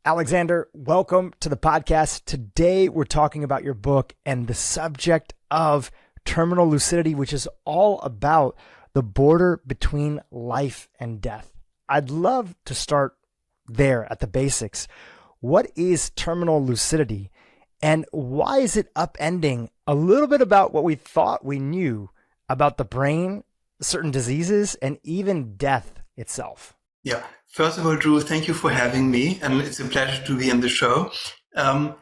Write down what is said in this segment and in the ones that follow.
Alexander, welcome to the podcast. Today, we're talking about your book and the subject of terminal lucidity, which is all about the border between life and death. I'd love to start there at the basics. What is terminal lucidity, and why is it upending a little bit about what we thought we knew about the brain, certain diseases, and even death itself? Yeah. First of all, Dhru, thank you for having me, and it's a pleasure to be on the show. Well,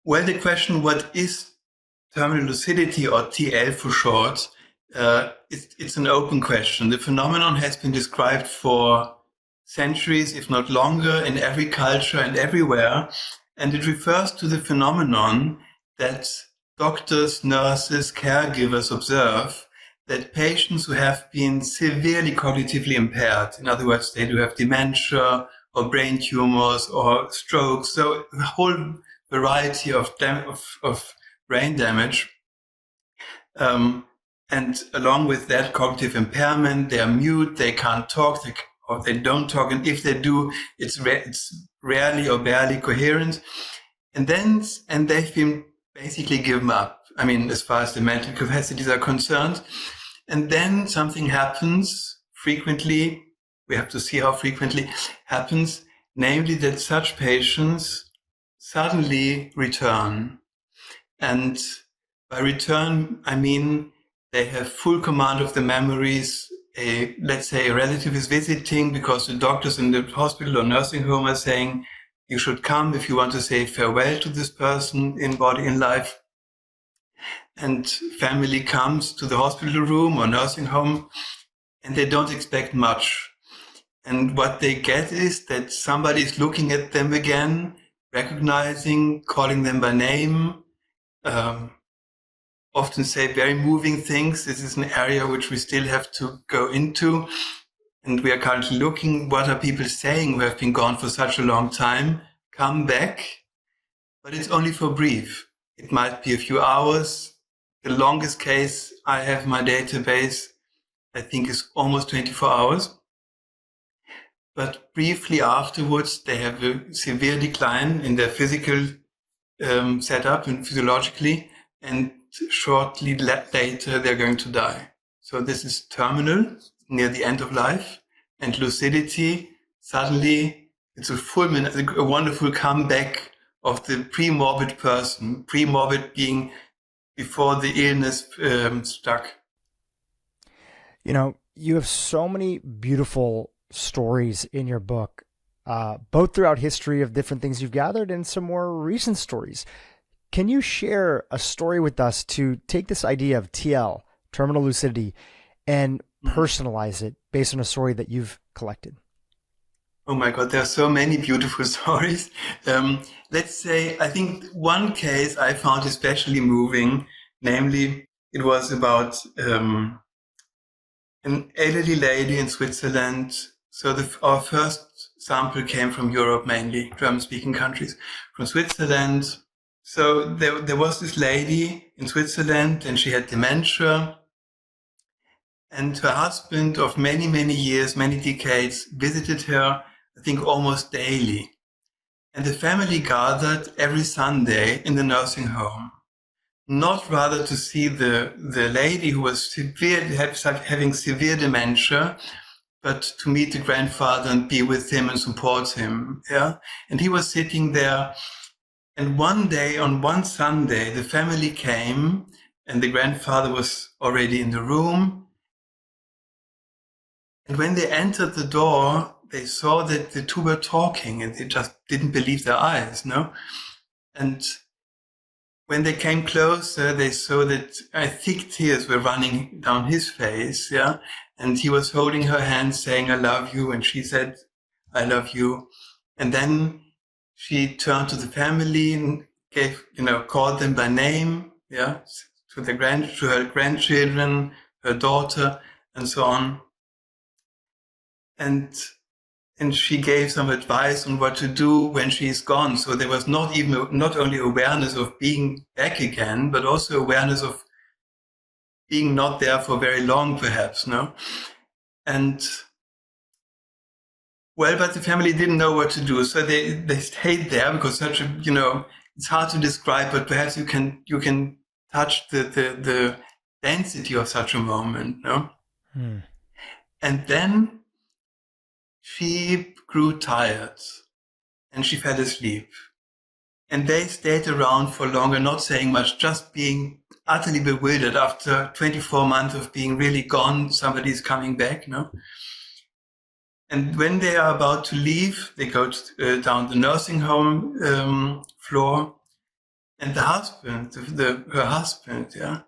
the question, what is terminal lucidity, or TL for short, it's an open question. The phenomenon has been described for centuries, if not longer, in every culture and everywhere, and it refers to the phenomenon that doctors, nurses, caregivers observe that patients who have been severely cognitively impaired, in other words, they do have dementia or brain tumors or strokes, so a whole variety of brain damage. And along with that cognitive impairment, they are mute, they can't talk, or they don't talk, and if they do, it's rarely or barely coherent. And they've been basically given up. I mean, as far as the mental capacities are concerned. And then something happens frequently. We have to see how frequently happens, namely that such patients suddenly return. And by return, I mean they have full command of the memories. Let's say a relative is visiting because the doctors in the hospital or nursing home are saying, you should come if you want to say farewell to this person in body and life. And family comes to the hospital room or nursing home, and they don't expect much. And what they get is that somebody is looking at them again, recognizing, calling them by name, often say very moving things. This is an area which we still have to go into. And we are currently looking, what are people saying who have been gone for such a long time? Come back, but it's only for brief. It might be a few hours. The longest case I have in my database, I think, is almost 24 hours. But briefly afterwards, they have a severe decline in their physical setup and physiologically, and shortly later, they're going to die. So this is terminal, near the end of life, and lucidity, suddenly, it's a wonderful comeback of the pre-morbid person, pre-morbid being before the illness struck. You know, you have so many beautiful stories in your book, both throughout history of different things you've gathered and some more recent stories. Can you share a story with us to take this idea of TL, terminal lucidity, and personalize it based on a story that you've collected? Oh my God, there are so many beautiful stories. Let's say, I think one case I found especially moving, namely, it was about an elderly lady in Switzerland. So our first sample came from Europe, mainly German-speaking countries, from Switzerland. So there was this lady in Switzerland, and she had dementia. And her husband of many, many years, many decades, visited her, I think, almost daily. And the family gathered every Sunday in the nursing home, not rather to see the lady who was having severe dementia, but to meet the grandfather and be with him and support him. Yeah, and he was sitting there. And one day, on one Sunday, the family came, and the grandfather was already in the room. And when they entered the door, they saw that the two were talking, and they just didn't believe their eyes, no? And when they came closer, they saw that thick tears were running down his face, yeah? And he was holding her hand, saying, I love you. And she said, I love you. And then she turned to the family and called them by name, yeah? To her grandchildren, her daughter, and so on. And she gave some advice on what to do when she's gone. So there was not only awareness of being back again, but also awareness of being not there for very long, perhaps, no? And Well, but the family didn't know what to do, so they stayed there because such a, it's hard to describe, but perhaps you can touch the density of such a moment, no? And then she grew tired and she fell asleep. And they stayed around for longer, not saying much, just being utterly bewildered after 24 months of being really gone. Somebody's coming back, no? And when they are about to leave, they go down the nursing home floor, and the husband, her husband,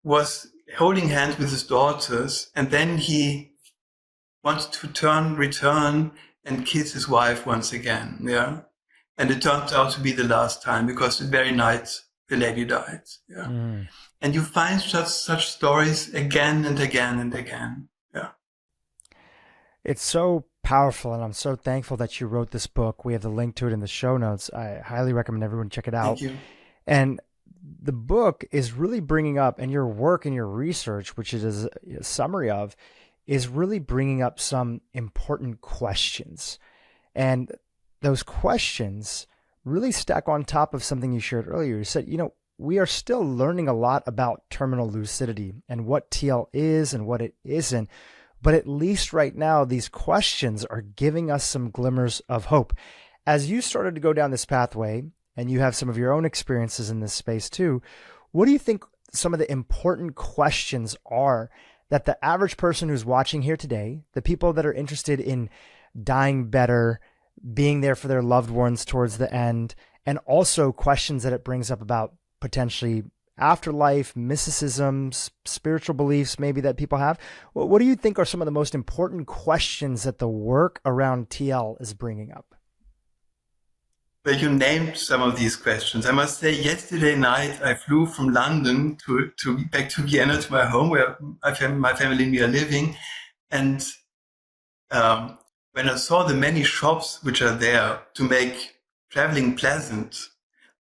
was holding hands with his daughters, and then he wanted to return and kiss his wife once again, And it turned out to be the last time, because the very night the lady died, And you find such stories again and again and again, It's so powerful, and I'm so thankful that you wrote this book. We have the link to it in the show notes. I highly recommend everyone check it out. Thank you. And the book is really bringing up, and your work and your research, which it is a summary of, is really bringing up some important questions. And those questions really stack on top of something you shared earlier. You said, we are still learning a lot about terminal lucidity and what TL is and what it isn't. But at least right now, these questions are giving us some glimmers of hope. As you started to go down this pathway, and you have some of your own experiences in this space too, what do you think some of the important questions are that the average person who's watching here today, the people that are interested in dying better, being there for their loved ones towards the end, and also questions that it brings up about potentially afterlife, mysticism, spiritual beliefs maybe that people have. What do you think are some of the most important questions that the work around TL is bringing up? Well, you named some of these questions. I must say, yesterday night I flew from London back to Vienna, to my home where my family and me are living. And when I saw the many shops which are there to make traveling pleasant,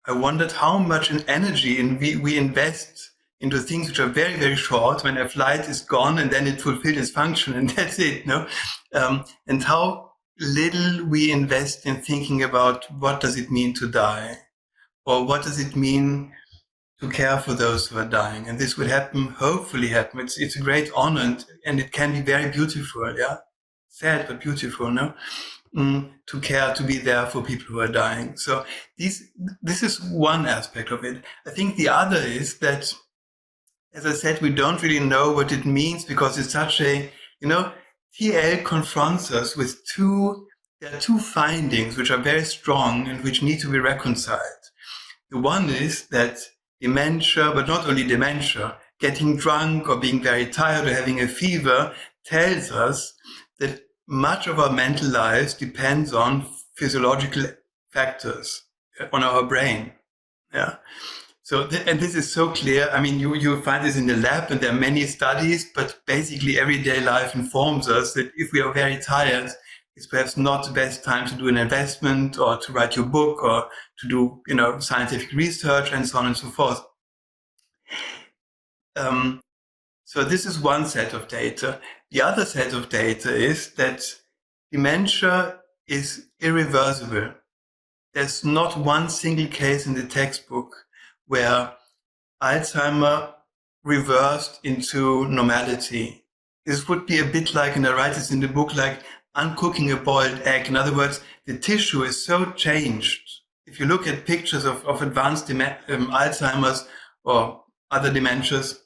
I wondered how much energy we invest into things which are very, very short, when a flight is gone and then it fulfilled its function and that's it, no? And how little we invest in thinking about what does it mean to die, or what does it mean to care for those who are dying. And this will happen, hopefully happen. It's a great honor, and it can be very beautiful, sad but beautiful, no? To care, to be there for people who are dying. So this is one aspect of it. I think the other is that, as I said, we don't really know what it means, because it's such a, TL confronts us with there are two findings which are very strong and which need to be reconciled. The one is that dementia, but not only dementia, getting drunk or being very tired or having a fever tells us that much of our mental lives depends on physiological factors on our brain. So, and this is so clear. I mean, you find this in the lab, and there are many studies, but basically everyday life informs us that if we are very tired, it's perhaps not the best time to do an investment or to write your book or to do, scientific research and so on and so forth. So this is one set of data. The other set of data is that dementia is irreversible. There's not one single case in the textbook where Alzheimer reversed into normality. This would be a bit like, and I write this in the book, like uncooking a boiled egg. In other words, the tissue is so changed. If you look at pictures of advanced Alzheimer's or other dementias,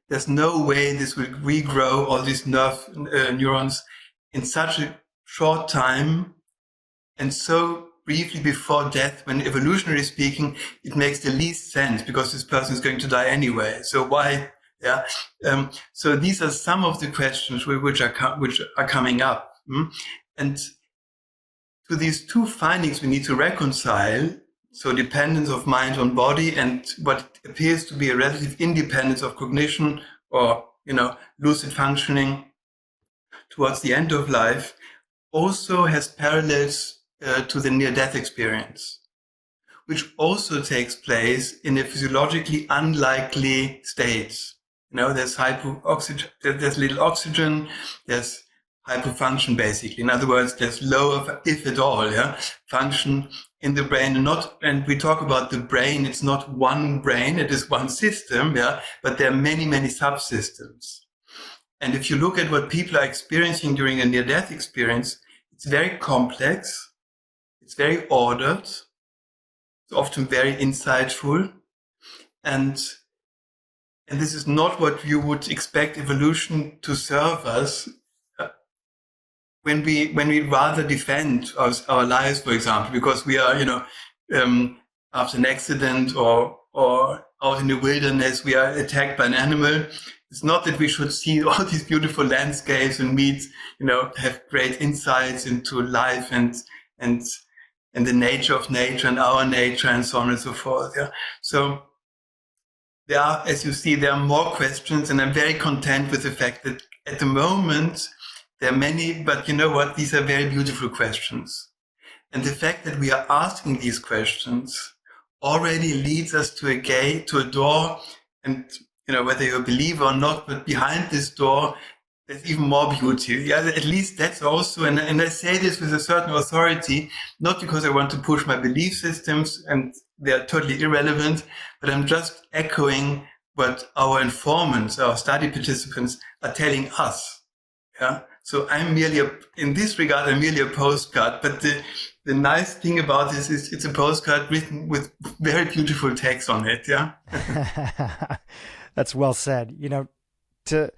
there's no way this will regrow all these neurons in such a short time and so briefly before death, when evolutionarily speaking, it makes the least sense, because this person is going to die anyway. So why? So these are some of the questions which are coming up. And to these two findings, we need to reconcile. So dependence of mind on body and what appears to be a relative independence of cognition or, lucid functioning towards the end of life also has parallels to the near-death experience, which also takes place in a physiologically unlikely state. There's hypoxygen, there's little oxygen, there's hypofunction, basically. In other words, there's low, if at all, function in the brain. And we talk about the brain, it's not one brain, it is one system, but there are many, many subsystems. And if you look at what people are experiencing during a near-death experience, it's very complex, it's very ordered, it's often very insightful, and this is not what you would expect evolution to serve us when we rather defend our lives, for example, because we are, after an accident or out in the wilderness, we are attacked by an animal. It's not that we should see all these beautiful landscapes and have great insights into life and the nature of nature and our nature and so on and so forth. Yeah. So there are, as you see, there are more questions, and I'm very content with the fact that at the moment there are many, but you know what? These are very beautiful questions. And the fact that we are asking these questions already leads us to a door, and whether you're a believer or not, but behind this door, there's even more beauty. Yeah, at least that's also, and I say this with a certain authority, not because I want to push my belief systems, and they're totally irrelevant, but I'm just echoing what our informants, our study participants are telling us. Yeah. So I'm merely in this regard, I'm merely a postcard, but the nice thing about this is it's a postcard written with very beautiful text on it. Yeah. That's well said. To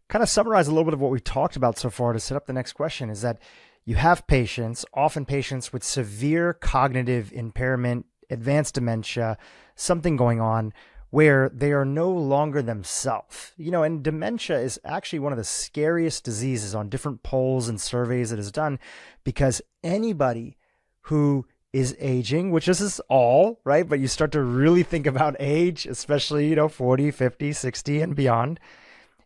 kind of summarize a little bit of what we've talked about so far to set up the next question is that you have patients, often patients with severe cognitive impairment, advanced dementia, something going on where they are no longer themselves. And dementia is actually one of the scariest diseases on different polls and surveys that is done, because anybody who is aging, which is us all, right? But you start to really think about age, especially, 40, 50, 60 and beyond.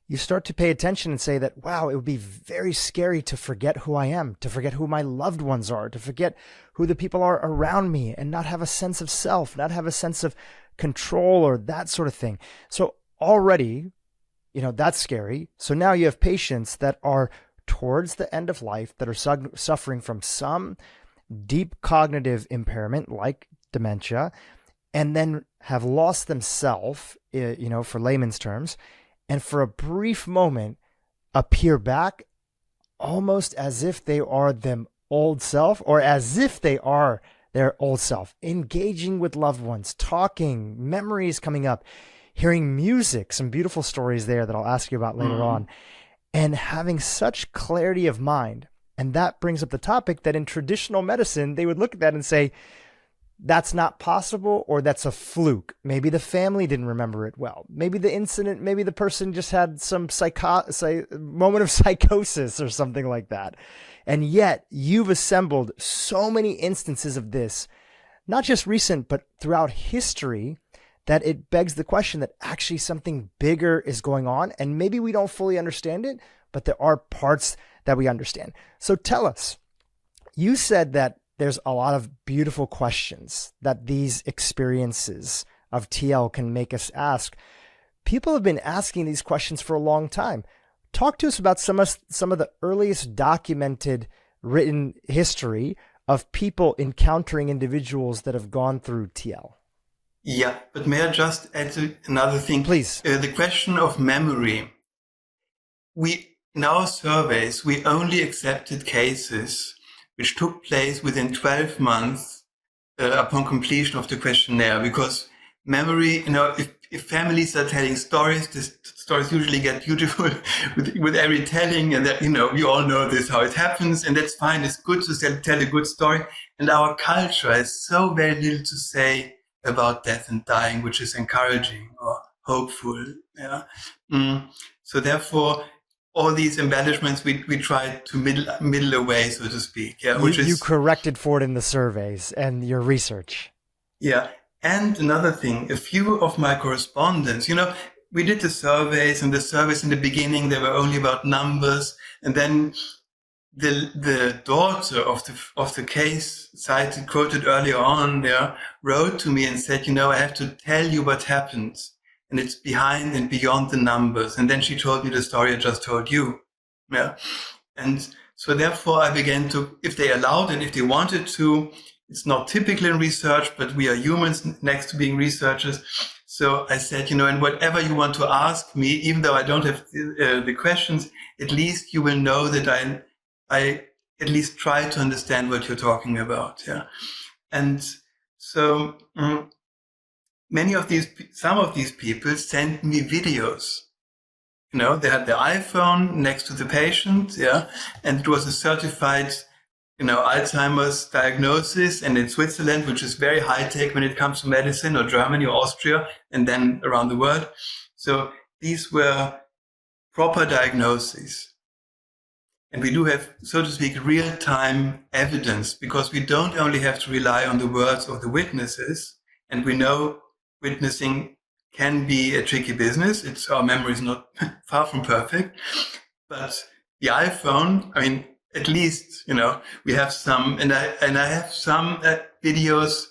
You start to pay attention and say that, wow, it would be very scary to forget who I am, to forget who my loved ones are, to forget who the people are around me, and not have a sense of self, not have a sense of control or that sort of thing. So already, that's scary. So now you have patients that are towards the end of life that are suffering from some deep cognitive impairment like dementia, and then have lost themselves, for layman's terms, and for a brief moment appear back almost as if they are them old self, or as if they are their old self, engaging with loved ones, talking, memories coming up, hearing music, some beautiful stories there that I'll ask you about later on, and having such clarity of mind. And that brings up the topic that in traditional medicine, they would look at that and say, that's not possible, or that's a fluke. Maybe the family didn't remember it well. Maybe the incident, maybe the person just had some moment of psychosis or something like that. And yet you've assembled so many instances of this, not just recent, but throughout history, that it begs the question that actually something bigger is going on. And maybe we don't fully understand it, but there are parts that we understand. So tell us, you said that there's a lot of beautiful questions that these experiences of TL can make us ask. People have been asking these questions for a long time. Talk to us about some of the earliest documented written history of people encountering individuals that have gone through TL. Yeah, but may I just add another thing? Please. The question of memory. In our surveys, we only accepted cases which took place within 12 months upon completion of the questionnaire, because memory, if families are telling stories, the stories usually get beautiful with every telling, and that, we all know this, how it happens, and that's fine. It's good to tell a good story. And our culture has so very little to say about death and dying, which is encouraging or hopeful. Yeah. So therefore, all these embellishments we try to middle away, so to speak. Yeah, you corrected for it in the surveys and your research. Yeah. And another thing, a few of my correspondents, we did the surveys, and the surveys in the beginning, they were only about numbers. And then the daughter of the case cited, quoted earlier on there, wrote to me and said, I have to tell you what happened. And it's behind and beyond the numbers. And then she told me the story I just told you. Yeah. And so therefore I began to, if they allowed and if they wanted to, it's not typical in research, but we are humans next to being researchers. So I said, and whatever you want to ask me, even though I don't have the questions, at least you will know that I at least try to understand what you're talking about. Yeah. And so some of these people sent me videos. They had their iPhone next to the patient, yeah, and it was a certified, Alzheimer's diagnosis, and in Switzerland, which is very high tech when it comes to medicine, or Germany or Austria, and then around the world. So these were proper diagnoses. And we do have, so to speak, real-time evidence, because we don't only have to rely on the words of the witnesses, and we know witnessing can be a tricky business. Our memory is not far from perfect, but the iPhone, at least, we have some, and I have some videos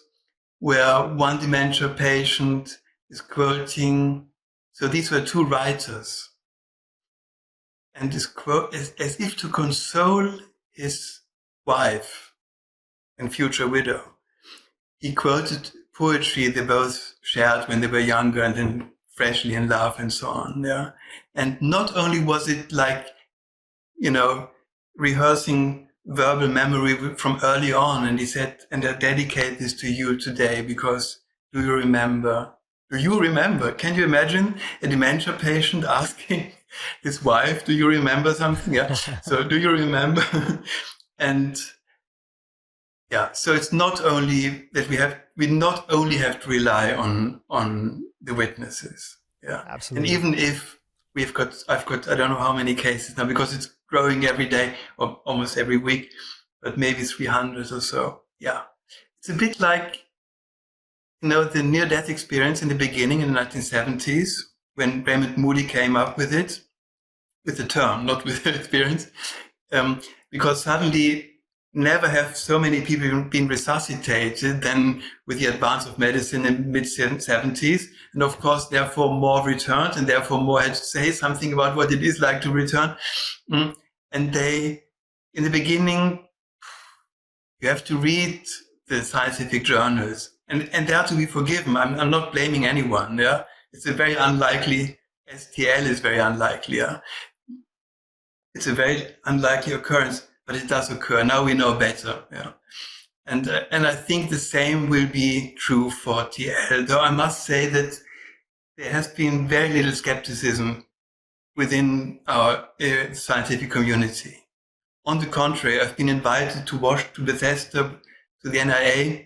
where one dementia patient is quoting. So these were two writers, and this quote is as if to console his wife and future widow. He quoted poetry they both shared when they were younger and then freshly in love and so on. Yeah. And not only was it like, rehearsing verbal memory from early on. And he said, and I dedicate this to you today because do you remember? Can you imagine a dementia patient asking his wife, do you remember something? Yeah. So do you remember? And yeah, so it's not only that we not only have to rely on the witnesses. Yeah. Absolutely. And even if I've got, I don't know how many cases now, because it's growing every day or almost every week, but maybe 300 or so. Yeah. It's a bit like, the near-death experience in the beginning in the 1970s, when Raymond Moody came up with it, with the term, not with the experience, because suddenly never have so many people been resuscitated than with the advance of medicine in mid-70s. And of course, therefore, more returned, and therefore more had to say something about what it is like to return. And they, in the beginning, you have to read the scientific journals, and they are to be forgiven. I'm not blaming anyone. Yeah, it's a very unlikely, STL is very unlikely. Yeah, it's a very unlikely occurrence, but it does occur. Now we know better. Yeah. And I think the same will be true for TL, though I must say that there has been very little skepticism within our scientific community. On the contrary, I've been invited to Bethesda, to the NIA,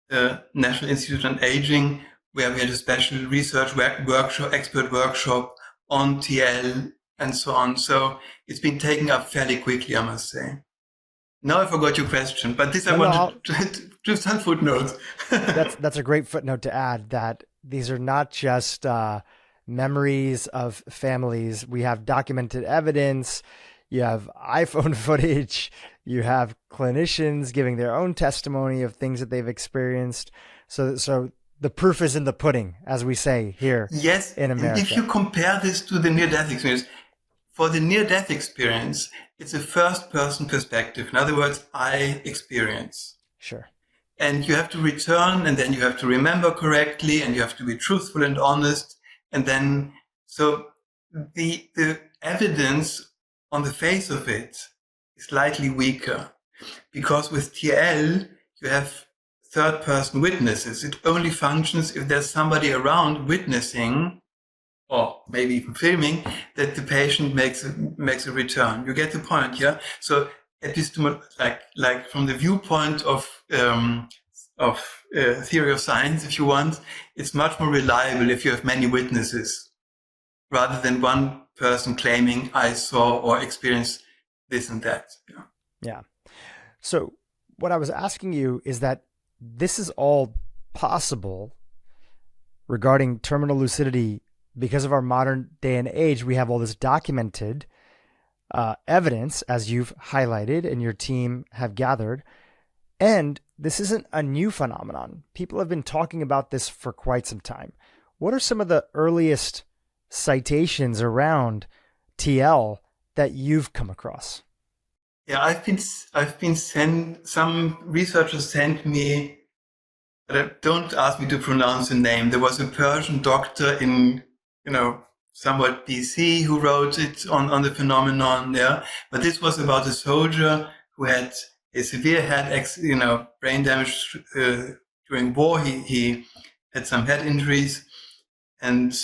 the National Institute on Aging, where we had a special research workshop, expert workshop on TL and so on. So it's been taken up fairly quickly, I must say. Now I forgot your question, but this I wanted to do some footnotes. That's a great footnote to add, that these are not just memories of families. We have documented evidence. You have iPhone footage. You have clinicians giving their own testimony of things that they've experienced. So the proof is in the pudding, as we say here. Yes, in America. And if you compare this to the near-death experience, for the near-death experience, it's a first-person perspective. In other words, I experience. Sure. And you have to return, and then you have to remember correctly, and you have to be truthful and honest. And then, so the evidence on the face of it is slightly weaker, because with TL, you have third-person witnesses. It only functions if there's somebody around witnessing, or maybe even filming, that the patient makes a return. You get the point, yeah? So like from the viewpoint of theory of science, if you want, it's much more reliable if you have many witnesses, rather than one person claiming I saw or experienced this and that. Yeah. Yeah. So what I was asking you is that this is all possible regarding terminal lucidity because of our modern day and age. We have all this documented evidence, as you've highlighted and your team have gathered. And this isn't a new phenomenon. People have been talking about this for quite some time. What are some of the earliest citations around TL that you've come across? Yeah, I've been sent, some researchers sent me, but don't ask me to pronounce the name. There was a Persian doctor in, somewhat BC who wrote it on the phenomenon there. But this was about a soldier who had a severe brain damage during war. He had some head injuries, and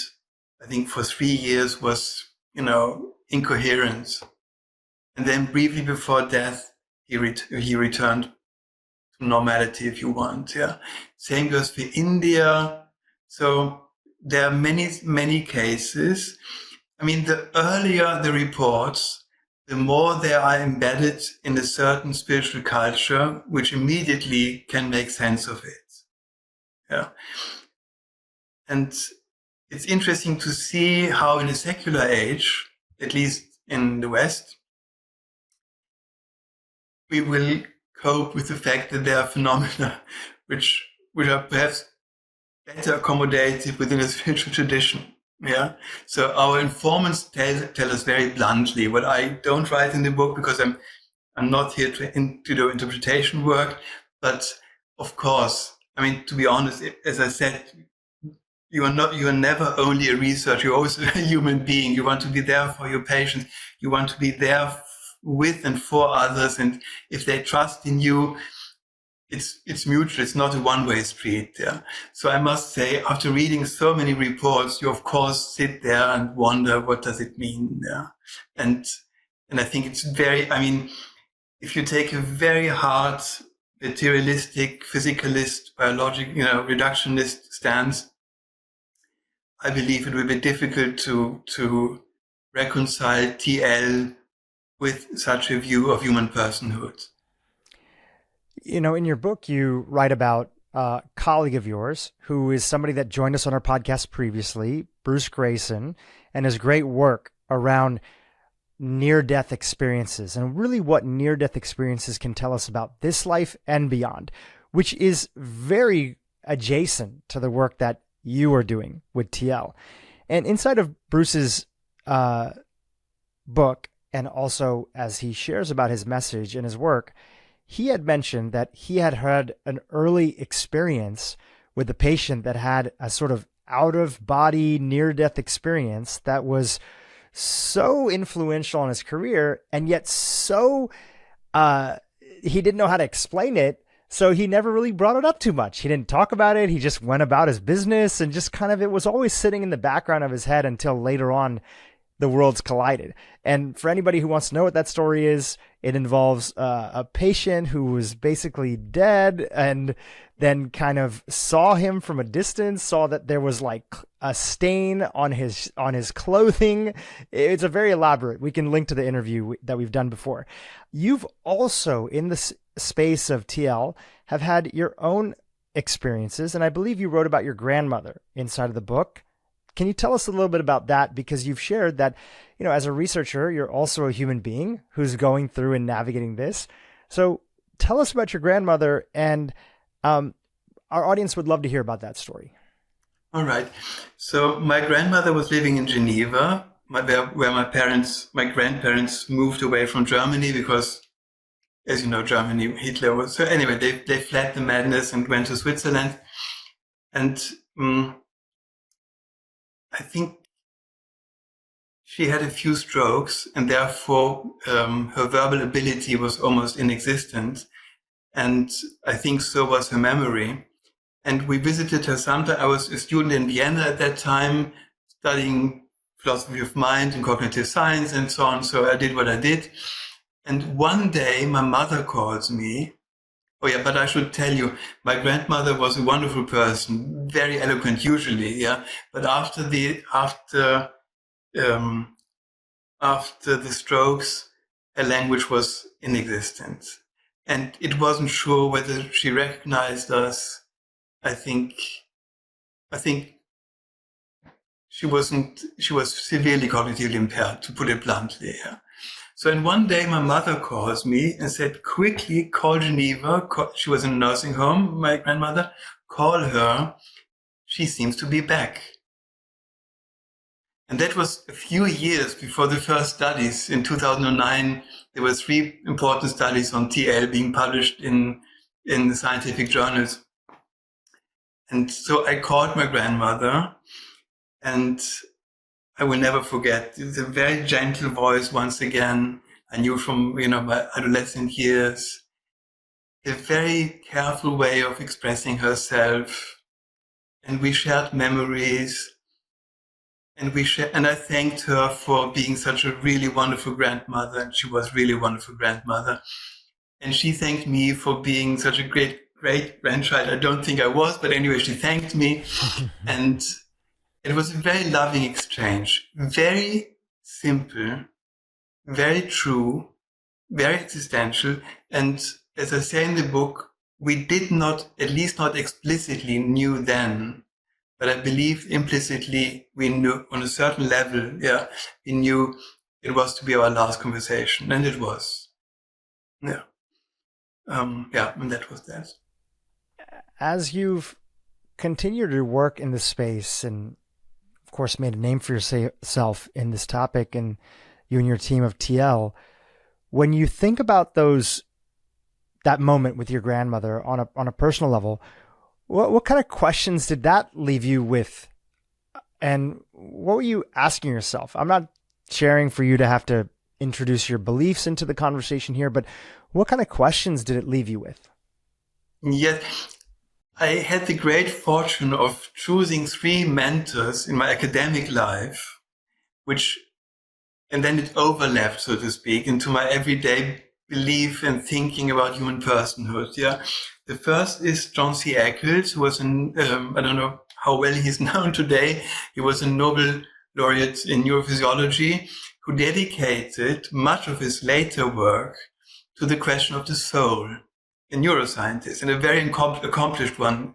I think for 3 years was, incoherent. And then briefly before death, he returned to normality, if you want. Yeah. Same goes for India. So there are many, many cases. I mean, the earlier the reports, the more they are embedded in a certain spiritual culture, which immediately can make sense of it. Yeah. And it's interesting to see how in a secular age, at least in the West, we will cope with the fact that there are phenomena which are perhaps better accommodated within a spiritual tradition. Yeah. So our informants tell us very bluntly what I don't write in the book, because I'm not here to do interpretation work. But of course, I mean, to be honest, as I said, you are never only a researcher. You're also a human being. You want to be there for your patients. You want to be there with and for others. And if they trust in you, it's mutual. It's not a one-way street. Yeah. So I must say, after reading so many reports, you of course sit there and wonder, what does it mean? Yeah. And I think it's if you take a very hard materialistic, physicalist, biologic, reductionist stance, I believe it will be difficult to reconcile TL with such a view of human personhood. In your book, you write about a colleague of yours who is somebody that joined us on our podcast previously, Bruce Grayson, and his great work around near-death experiences and really what near-death experiences can tell us about this life and beyond, which is very adjacent to the work that you are doing with TL. And inside of Bruce's book, and also as he shares about his message and his work, he had mentioned that he had had an early experience with a patient that had a sort of out-of-body near-death experience that was so influential in his career, and yet so he didn't know how to explain it, so he never really brought it up too much. He didn't talk about it. He just went about his business, and just kind of, it was always sitting in the background of his head until later on the worlds collided. And for anybody who wants to know what that story is, it involves a patient who was basically dead and then kind of saw him from a distance, saw that there was like a stain on his clothing. It's a very elaborate. We can link to the interview that we've done before. You've also, in the space of TL, have had your own experiences, and I believe you wrote about your grandmother inside of the book. Can you tell us a little bit about that? Because you've shared that, as a researcher, you're also a human being who's going through and navigating this. So tell us about your grandmother, and our audience would love to hear about that story. All right. So my grandmother was living in Geneva, where my grandparents moved away from Germany because, as you know, Germany, Hitler was. So anyway, they fled the madness and went to Switzerland. And I think she had a few strokes, and therefore her verbal ability was almost inexistent. And I think so was her memory. And we visited her sometime. I was a student in Vienna at that time, studying philosophy of mind and cognitive science and so on. So I did what I did. And one day my mother calls me. Oh yeah, but I should tell you, my grandmother was a wonderful person, very eloquent usually, yeah. But after the strokes, her language was inexistent, and it wasn't sure whether she recognized us. I think she was severely cognitively impaired, to put it bluntly, yeah. So and one day my mother calls me and said, quickly call Geneva. She was in a nursing home, my grandmother. Call her. She seems to be back. And that was a few years before the first studies. In 2009, there were 3 important studies on TL being published in the scientific journals. And so I called my grandmother, and I will never forget. It's a very gentle voice once again. I knew from, my adolescent years. A very careful way of expressing herself. And we shared memories. And I thanked her for being such a really wonderful grandmother. And she was really a wonderful grandmother. And she thanked me for being such a great grandchild. I don't think I was, but anyway, she thanked me. And it was a very loving exchange. Very simple, very true, very existential. And as I say in the book, we did not, at least not explicitly, knew then. But I believe implicitly we knew on a certain level, we knew it was to be our last conversation, and it was. And that was that. As you've continued your work in this space and, of course, made a name for yourself in this topic, and you and your team of TL, when you think about that moment with your grandmother on a personal level, what kind of questions did that leave you with? And what were you asking yourself? I'm not sharing for you to have to introduce your beliefs into the conversation here, but what kind of questions did it leave you with? Yes, I had the great fortune of choosing 3 mentors in my academic life, and then it overlapped, so to speak, into my everyday belief and thinking about human personhood. The first is John C. Eccles, who was I don't know how well he's known today. He was a Nobel laureate in neurophysiology who dedicated much of his later work to the question of the soul, a neuroscientist, and a very accomplished one.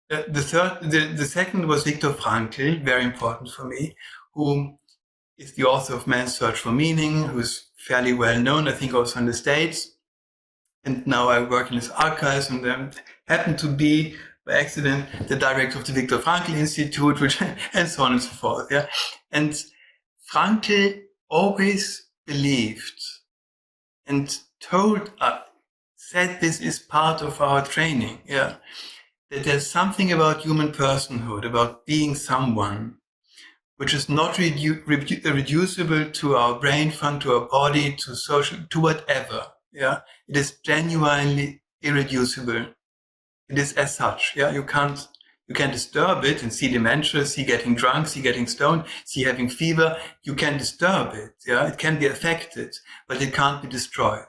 The second was Viktor Frankl, very important for me, who is the author of Man's Search for Meaning, who's fairly well known, I think also in the States. And now I work in his archives, and happen to be, by accident, the director of the Viktor Frankl Institute, and so on and so forth. And Frankl always believed and told us, said this is part of our training, that there's something about human personhood, about being someone, which is not reducible to our brain fund, to our body, to social, to whatever. It is genuinely irreducible. It is as such. You can disturb it and see dementia, see getting drunk, see getting stoned, see having fever. You can disturb it. It can be affected, but it can't be destroyed.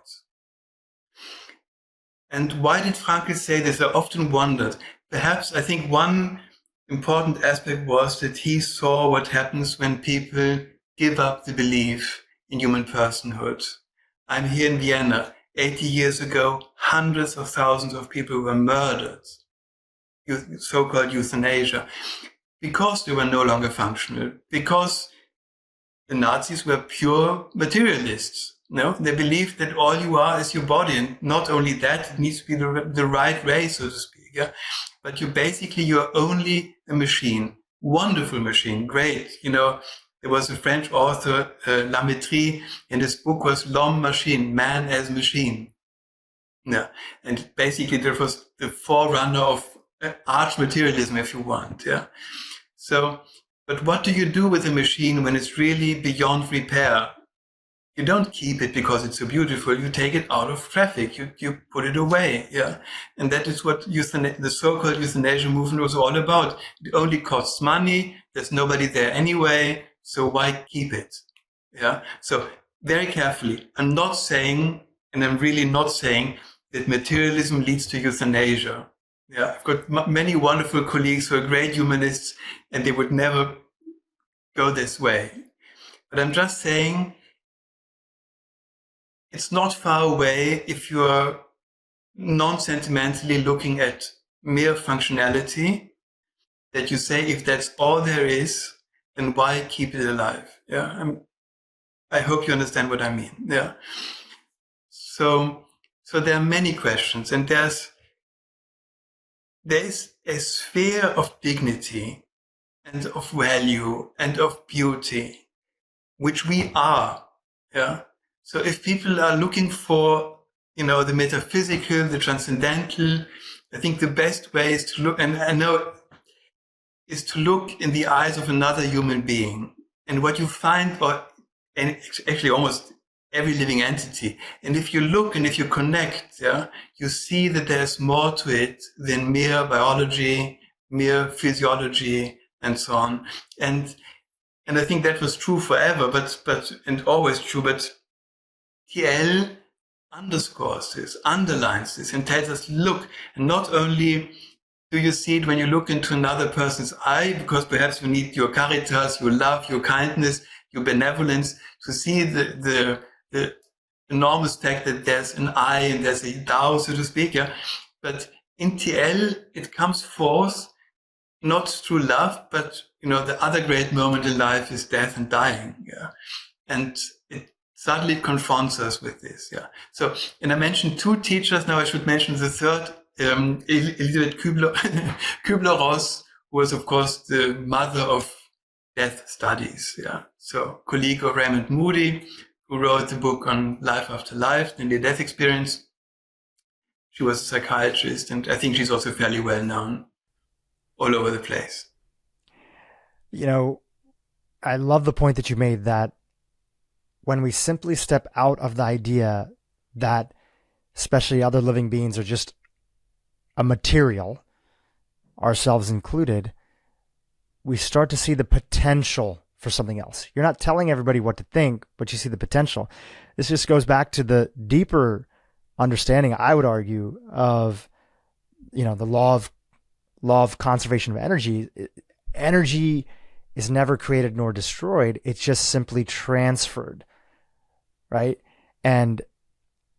And why did Frankl say this? I often wondered. Perhaps I think one important aspect was that he saw what happens when people give up the belief in human personhood. I'm here in Vienna. 80 years ago, hundreds of thousands of people were murdered, so-called euthanasia, because they were no longer functional, because the Nazis were pure materialists. They believed that all you are is your body, and not only that, it needs to be the right way, so to speak. But you're only a machine, wonderful machine, great. There was a French author, Lametrie, and his book was L'Homme Machine, Man as Machine. And basically that was the forerunner of arch materialism, if you want. So, but what do you do with a machine when it's really beyond repair? You don't keep it because it's so beautiful. You take it out of traffic. You put it away. And that is what the so-called euthanasia movement was all about. It only costs money. There's nobody there anyway. So why keep it? So very carefully, I'm not saying, and I'm really not saying, that materialism leads to euthanasia. I've got many wonderful colleagues who are great humanists, and they would never go this way. But I'm just saying, it's not far away if you're non-sentimentally looking at mere functionality, that you say, if that's all there is, then why keep it alive? I hope you understand what I mean. So there are many questions, and there is a sphere of dignity and of value and of beauty, which we are. Yeah. So if people are looking for, the metaphysical, the transcendental, I think the best way is to look, and I know, is to look in the eyes of another human being. And what you find, and actually almost every living entity. And if you look and if you connect, you see that there's more to it than mere biology, mere physiology, and so on. And I think that was true forever, and always true. But TL underscores this, underlines this, and tells us, look, and not only do you see it when you look into another person's eye, because perhaps you need your caritas, your love, your kindness, your benevolence, to see the enormous fact that there's an I and there's a Tao, so to speak. Yeah. But in TL, it comes forth not through love, but, the other great moment in life is death and dying. Yeah. And it suddenly confronts us with this. Yeah. So, and I mentioned two teachers. Now I should mention the third, Elisabeth Kübler-Ross, who was, of course, the mother of death studies. Yeah. So, colleague of Raymond Moody, who wrote the book on life after life, the near-death experience. She was a psychiatrist, and I think she's also fairly well known all over the place. I love the point that you made, that when we simply step out of the idea that especially other living beings are just a material, ourselves included, we start to see the potential for something else. You're not telling everybody what to think, but you see the potential. This just goes back to the deeper understanding, I would argue, of, the law of conservation of energy. Energy is never created nor destroyed. It's just simply transferred, right? And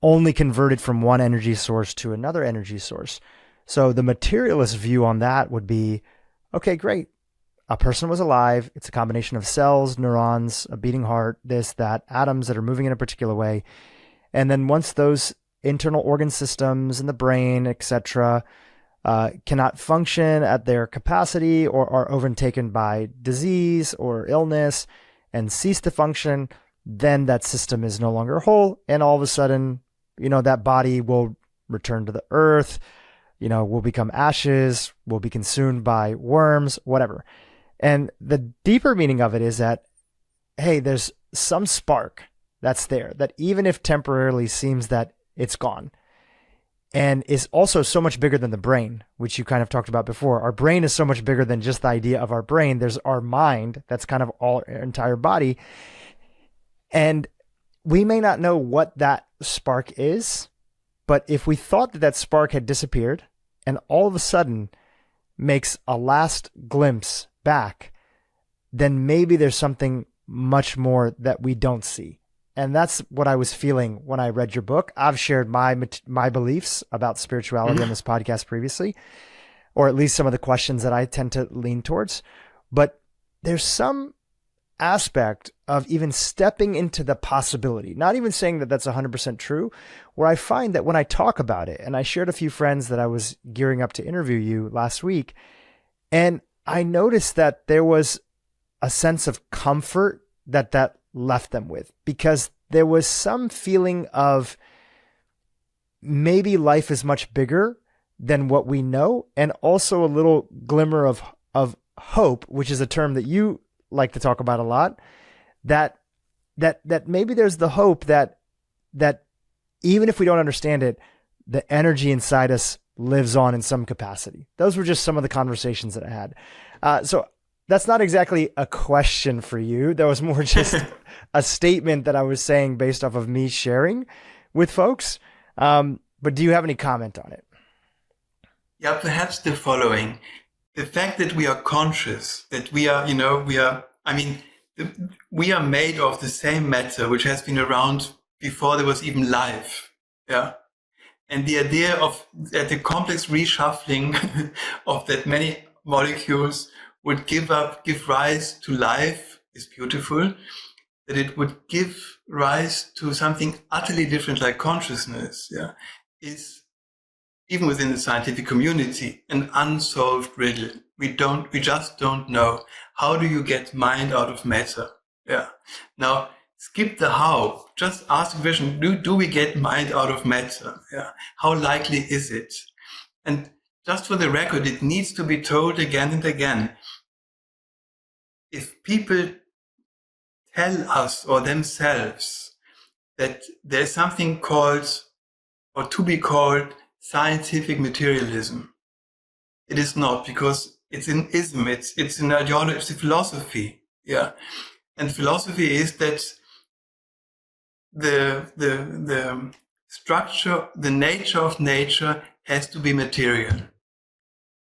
only converted from one energy source to another energy source. So the materialist view on that would be, okay, great. A person was alive. It's a combination of cells, neurons, a beating heart, this, that, atoms that are moving in a particular way. And then once those internal organ systems in the brain, etc., cannot function at their capacity or are overtaken by disease or illness and cease to function, then that system is no longer whole. And all of a sudden, that body will return to the earth, will become ashes, will be consumed by worms, whatever. And the deeper meaning of it is that, hey, there's some spark that's there that even if temporarily seems that it's gone, and is also so much bigger than the brain, which you kind of talked about before. Our brain is so much bigger than just the idea of our brain. There's our mind. That's kind of our entire body. And we may not know what that spark is, but if we thought that spark had disappeared and all of a sudden makes a last glimpse back, then maybe there's something much more that we don't see. And that's what I was feeling when I read your book. I've shared my beliefs about spirituality on this podcast previously, or at least some of the questions that I tend to lean towards. But there's some aspect of even stepping into the possibility, not even saying that that's 100% true, where I find that when I talk about it, and I shared a few friends that I was gearing up to interview you last week, and I noticed that there was a sense of comfort that left them with, because there was some feeling of maybe life is much bigger than what we know, and also a little glimmer of hope, which is a term that you like to talk about a lot, that maybe there's the hope that even if we don't understand it, the energy inside us lives on in some capacity. Those were just some of the conversations that I had. So that's not exactly a question for you. That was more just a statement that I was saying based off of me sharing with folks. But do you have any comment on it? Yeah, perhaps the following. The fact that we are conscious, that we are made of the same matter, which has been around before there was even life. Yeah. And the idea of that the complex reshuffling of that many molecules would give rise to life is beautiful. That it would give rise to something utterly different like consciousness, is even within the scientific community, an unsolved riddle. We just don't know. How do you get mind out of matter? Yeah. Now, skip the how. Just ask the question, do we get mind out of matter? Yeah. How likely is it? And just for the record, it needs to be told again and again. If people tell us or themselves that there's something called, or to be called, scientific materialism, it is not, because it's an ism, it's an ideology, it's a philosophy. Yeah. And philosophy is that the structure, the nature of nature has to be material.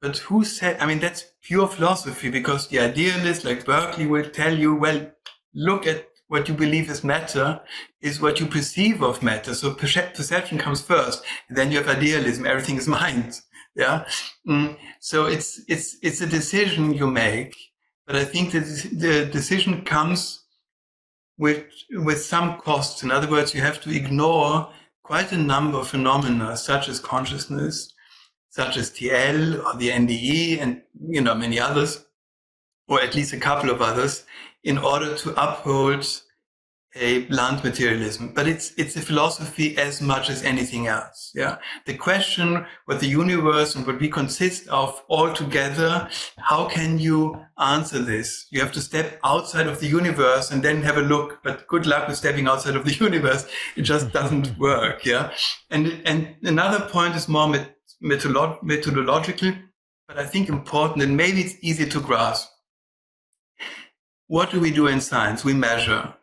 But who said, that's pure philosophy, because the idealist like Berkeley will tell you, well, look at what you believe is matter is what you perceive of matter. So perception comes first, and then you have idealism, everything is mind. Yeah. So it's a decision you make, but I think that the decision comes with some costs. In other words, you have to ignore quite a number of phenomena, such as consciousness, such as TL or the NDE, and many others, or at least a couple of others, in order to uphold a blunt materialism. But it's a philosophy as much as anything else. Yeah. The question what the universe and what we consist of all together, how can you answer this? You have to step outside of the universe and then have a look. But good luck with stepping outside of the universe. It just doesn't work. Yeah. And another point is more methodological, but I think important, and maybe it's easy to grasp. What do we do in science? We measure.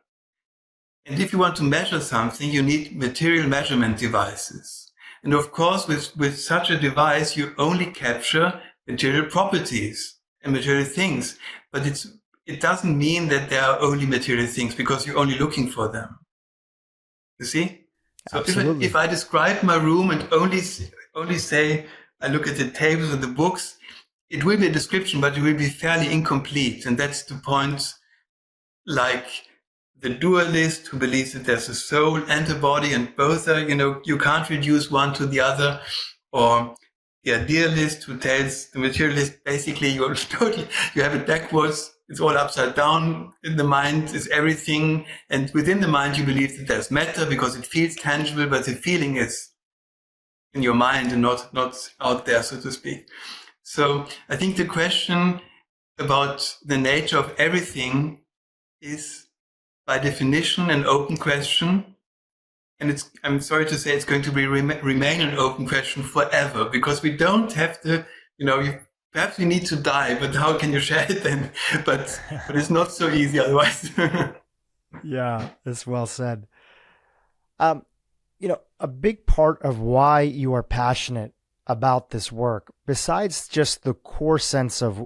And if you want to measure something, you need material measurement devices. And of course, with such a device, you only capture material properties and material things. But it doesn't mean that there are only material things, because you're only looking for them. You see? So if I describe my room and only say I look at the tables and the books, it will be a description, but it will be fairly incomplete. And that's the point, like the dualist who believes that there's a soul and a body, and both are, you can't reduce one to the other, or the idealist who tells the materialist, basically you have it backwards, it's all upside down. In the mind is everything, and within the mind you believe that there's matter because it feels tangible, but the feeling is in your mind and not out there, so to speak. So I think the question about the nature of everything is by definition an open question. And I'm sorry to say it's going to remain an open question forever, because we don't have to, perhaps we need to die, but how can you share it then? But it's not so easy otherwise. Yeah, that's well said. A big part of why you are passionate about this work, besides just the core sense of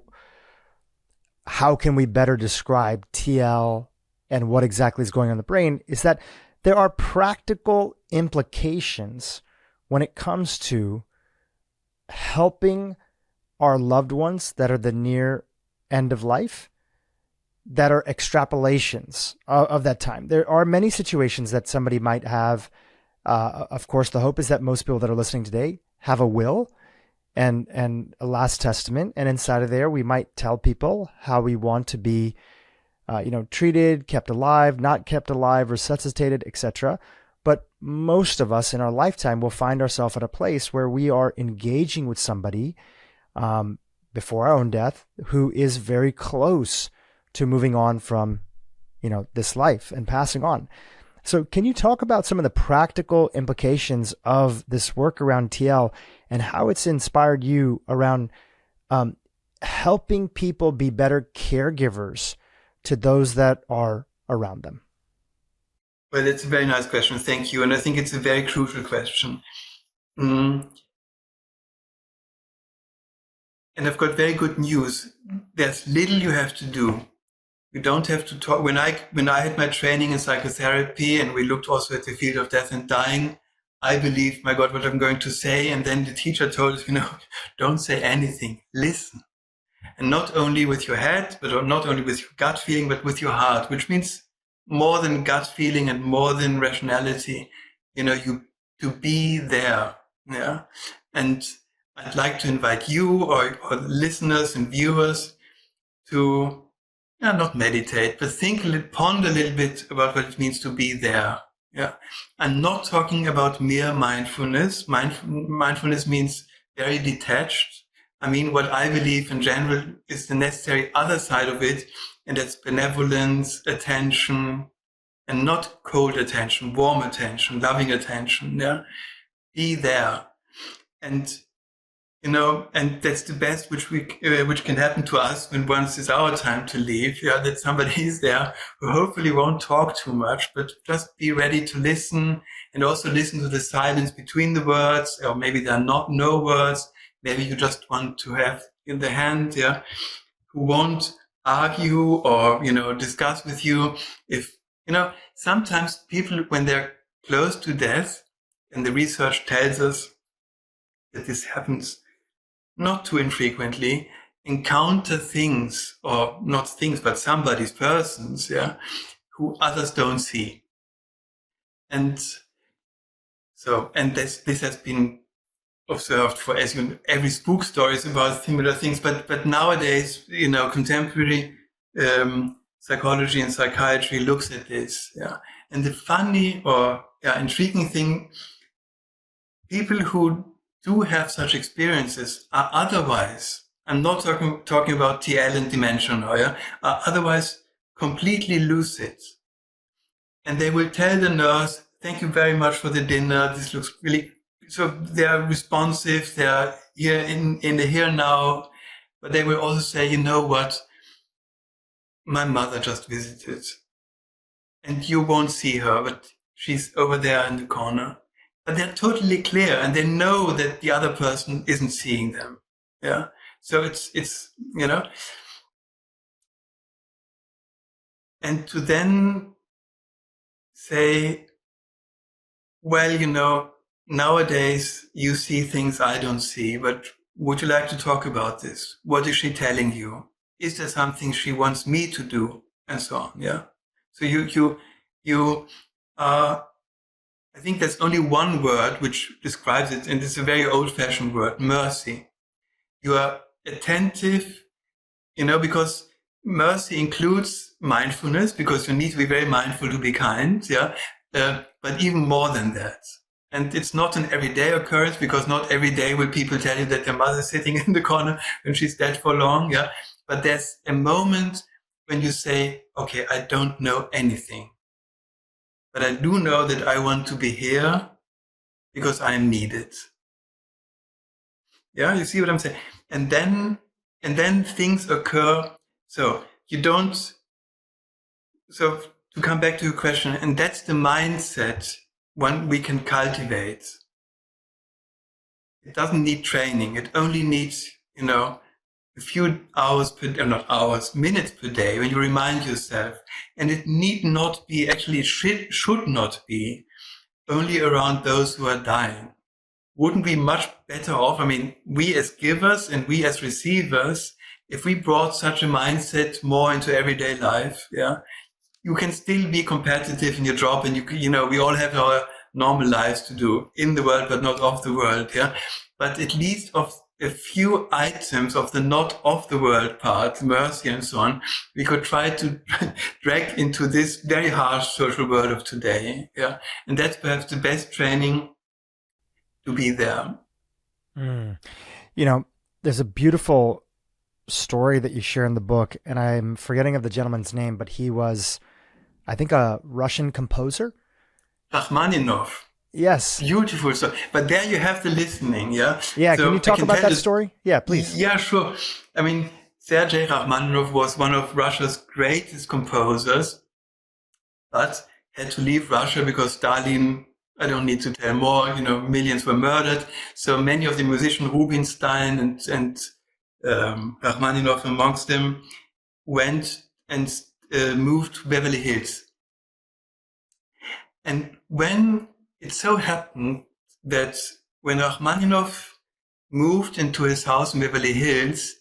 how can we better describe TL and what exactly is going on in the brain, is that there are practical implications when it comes to helping our loved ones that are the near end of life, that are extrapolations of that time. There are many situations that somebody might have. Of course, the hope is that most people that are listening today have a will and a last testament. And inside of there, we might tell people how we want to be treated, kept alive, not kept alive, resuscitated, etc. But most of us in our lifetime will find ourselves at a place where we are engaging with somebody before our own death who is very close to moving on from, this life and passing on. So can you talk about some of the practical implications of this work around TL and how it's inspired you around helping people be better caregivers to those that are around them? Well, that's a very nice question. Thank you. And I think it's a very crucial question. And I've got very good news. There's little you have to do. You don't have to talk. When I had my training in psychotherapy and we looked also at the field of death and dying, I believed, my God, what I'm going to say. And then the teacher told us, don't say anything, listen. And not only with your head, but not only with your gut feeling, but with your heart, which means more than gut feeling and more than rationality, to be there. Yeah. And I'd like to invite you or listeners and viewers to not meditate, but ponder a little bit about what it means to be there. Yeah. I'm not talking about mere mindfulness. Mindfulness means very detached. I mean, what I believe in general is the necessary other side of it, and that's benevolence, attention, and not cold attention, warm attention, loving attention. Yeah. Be there. And and that's the best which can happen to us when once it's our time to leave. Yeah, that somebody is there who hopefully won't talk too much, but just be ready to listen, and also listen to the silence between the words, or maybe there are no words. Maybe you just want to have in the hand, who won't argue or, discuss with you. If, sometimes people, when they're close to death, and the research tells us that this happens not too infrequently, encounter things, or not things, but persons, who others don't see. And so, and this has been observed for, as every spook story is about similar things, but nowadays, contemporary psychology and psychiatry looks at this, And the funny or intriguing thing, people who do have such experiences are otherwise, I'm not talking about TL and dementia now, are otherwise completely lucid. And they will tell the nurse, thank you very much for the dinner, this looks really, so they're responsive, they're here in the here now, but they will also say, you know what, my mother just visited, and you won't see her, but she's over there in the corner. But they're totally clear, and they know that the other person isn't seeing them. Yeah. So it's and to then say, well, nowadays you see things I don't see, but would you like to talk about this? What is she telling you? Is there something she wants me to do? And so on. Yeah. So you are, I think there's only one word which describes it, and it's a very old-fashioned word, mercy. You are attentive, because mercy includes mindfulness, because you need to be very mindful to be kind, but even more than that. And it's not an everyday occurrence, because not every day will people tell you that their mother's sitting in the corner when she's dead for long, But there's a moment when you say, okay, I don't know anything, but I do know that I want to be here because I am needed. Yeah, you see what I'm saying? And then things occur. So to come back to your question, and that's the mindset one we can cultivate. It doesn't need training. It only needs, a few minutes per day when you remind yourself. And it need not be, actually it should not be only around those who are dying. Wouldn't we much better off, we as givers and we as receivers, if we brought such a mindset more into everyday life, you can still be competitive in your job, and we all have our normal lives to do in the world, but not of the world, But at least of a few items of the not of the world part, mercy and so on, we could try to drag into this very harsh social world of today, And that's perhaps the best training to be there. There's a beautiful story that you share in the book, and I'm forgetting of the gentleman's name, but he was, I think, a Russian composer. Rachmaninoff. Yes. Beautiful. So, but there you have the listening, Yeah. So can you talk about that story? Yeah, please. Yeah, sure. Sergei Rachmaninoff was one of Russia's greatest composers, but had to leave Russia because Stalin, I don't need to tell more, millions were murdered. So many of the musicians, Rubinstein and Rachmaninoff amongst them, went and moved to Beverly Hills. And when it so happened that when Rachmaninoff moved into his house in Beverly Hills,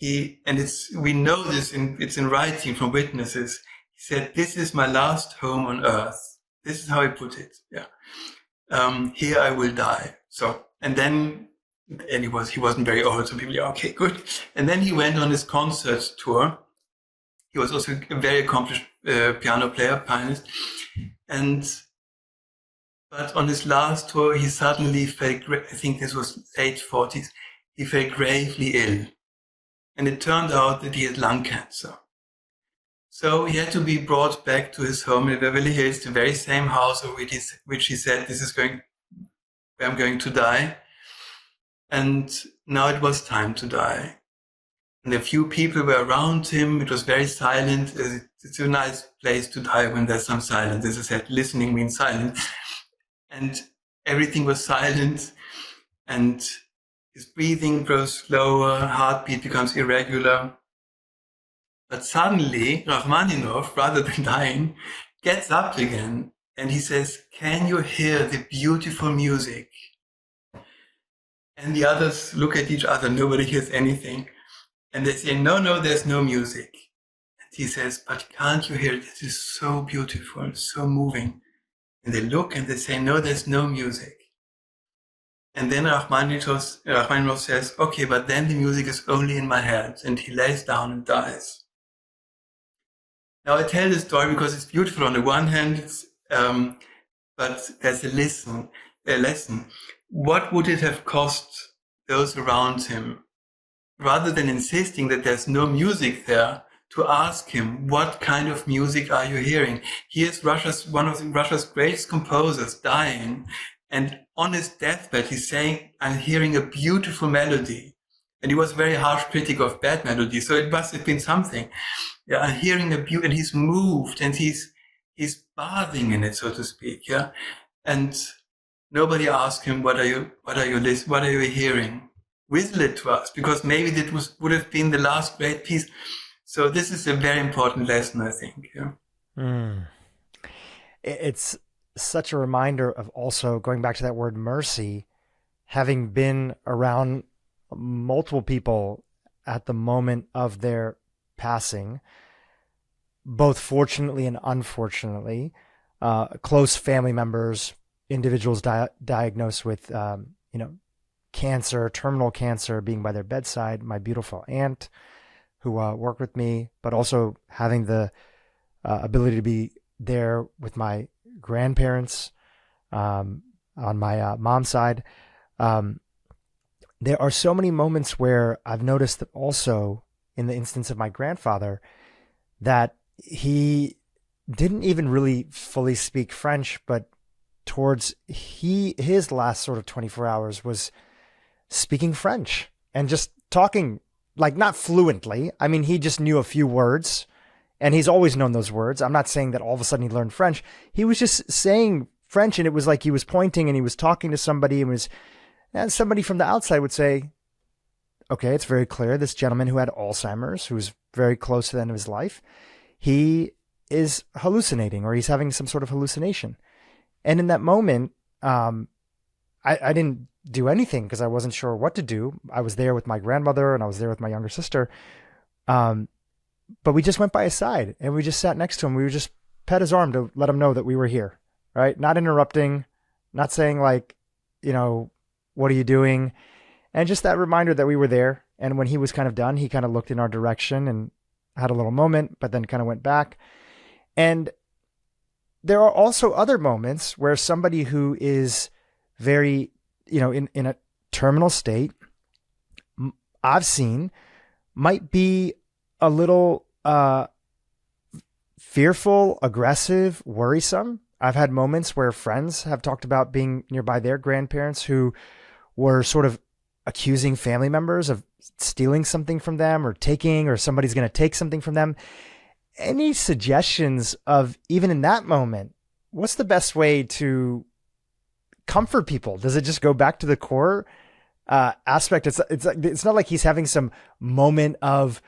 we know this, it's in writing from witnesses. He said, "This is my last home on earth." This is how he put it. Here I will die. So, And then, and he wasn't very old, so people, okay, good. And then he went on his concert tour. He was also a very accomplished piano player, pianist. But on his last tour, he suddenly felt, I think this was late 40s, he felt gravely ill. And it turned out that he had lung cancer. So he had to be brought back to his home in Beverly Hills, the very same house which he said, this is where I'm going to die. And now it was time to die. And a few people were around him. It was very silent. It's a nice place to die when there's some silence. As I said, listening means silence. And everything was silent. And his breathing grows slower. Heartbeat becomes irregular. But suddenly, Rachmaninoff, rather than dying, gets up again. And he says, can you hear the beautiful music? And the others look at each other. Nobody hears anything. And they say, no, there's no music. And he says, but can't you hear it? It is so beautiful, so moving. And they look and they say, no, there's no music. And then Rachmaninoff says, okay, but then the music is only in my head. And he lays down and dies. Now I tell this story because it's beautiful on the one hand, but there's a lesson. What would it have cost those around him? Rather than insisting that there's no music there, to ask him, what kind of music are you hearing? He is one of Russia's greatest composers dying. And on his deathbed, he's saying, I'm hearing a beautiful melody. And he was a very harsh critic of bad melodies. So it must have been something. Yeah, I'm hearing and he's moved and he's bathing in it, so to speak. Yeah. And nobody asked him, what are you hearing? Whistle it to us, because maybe that would have been the last great piece. So this is a very important lesson, I think. Yeah. It's such a reminder of also going back to that word mercy, having been around multiple people at the moment of their passing, both fortunately and unfortunately, close family members, individuals diagnosed with, cancer, terminal cancer, being by their bedside, my beautiful aunt who worked with me, but also having the ability to be there with my grandparents on my mom's side. There are so many moments where I've noticed that also in the instance of my grandfather, that he didn't even really fully speak French, but towards his last sort of 24 hours was speaking French and just talking, like, not fluently. I mean, he just knew a few words and he's always known those words. I'm not saying that all of a sudden he learned French. He was just saying French, and it was like he was pointing and he was talking to somebody, and somebody from the outside would say, okay, it's very clear this gentleman who had Alzheimer's, who was very close to the end of his life, he is hallucinating, or he's having some sort of hallucination. And in that moment, I didn't do anything because I wasn't sure what to do. I was there with my grandmother and I was there with my younger sister. But we just went by his side and we just sat next to him. We would just pet his arm to let him know that we were here, right? Not interrupting, not saying like, what are you doing? And just that reminder that we were there. And when he was kind of done, he kind of looked in our direction and had a little moment, but then kind of went back. And there are also other moments where somebody who is very, in a terminal state, I've seen, might be a little fearful, aggressive, worrisome. I've had moments where friends have talked about being nearby their grandparents who were sort of accusing family members of stealing something from them or somebody's going to take something from them. Any suggestions of, even in that moment, what's the best way to comfort people? Does it just go back to the core aspect? It's not like he's having some moment of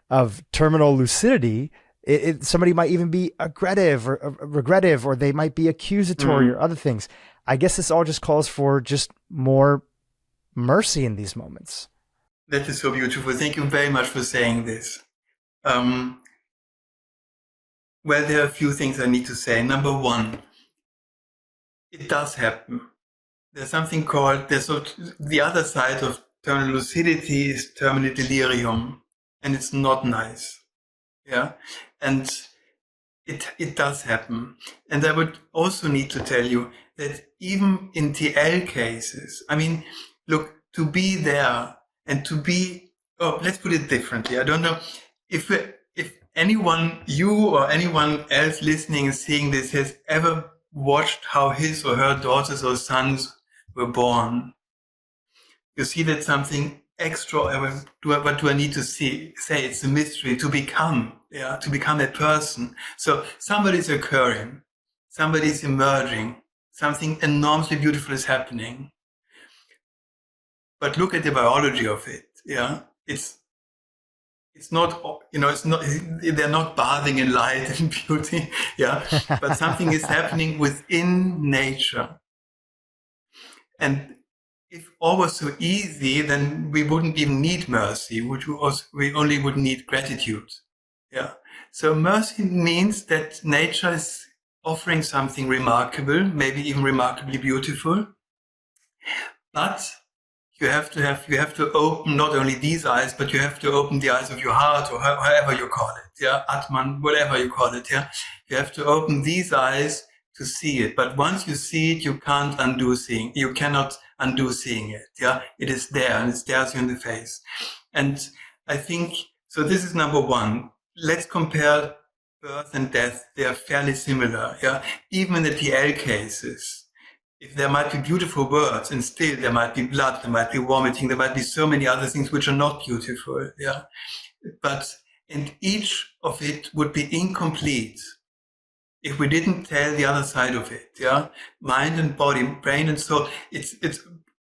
of terminal lucidity. Somebody might even be aggressive or regrettive, or they might be accusatory or other things. I guess this all just calls for just more mercy in these moments. That is so beautiful. Thank you very much for saying this. Well, there are a few things I need to say. Number one, it does happen there's something called, the other side of terminal lucidity is terminal delirium, and it's not nice. Yeah. And it does happen. And I would also need to tell you that even in TL cases, I mean, look, to be there and to be, let's put it differently. I don't know if anyone, you or anyone else listening and seeing this has ever watched how his or her daughters or sons were born. You see that something extra, what do I need to say? It's a mystery to become that person. So somebody's occurring, somebody's emerging, something enormously beautiful is happening. But look at the biology of it. Yeah. It's not, they're not bathing in light and beauty. Yeah. But something is happening within nature. And if all was so easy, then we wouldn't even need mercy, we only would need gratitude. Yeah. So mercy means that nature is offering something remarkable, maybe even remarkably beautiful. But you have to open not only these eyes, but you have to open the eyes of your heart, or however you call it. Yeah. Atman, whatever you call it. Yeah. You have to open these eyes to see it. But once you see it, you cannot undo seeing it. Yeah. It is there and it stares you in the face. And I think, so this is number one. Let's compare birth and death. They are fairly similar. Yeah. Even in the TL cases, if there might be beautiful births and still there might be blood, there might be vomiting, there might be so many other things which are not beautiful. Yeah. And each of it would be incomplete if we didn't tell the other side of it. Yeah. Mind and body, brain and soul.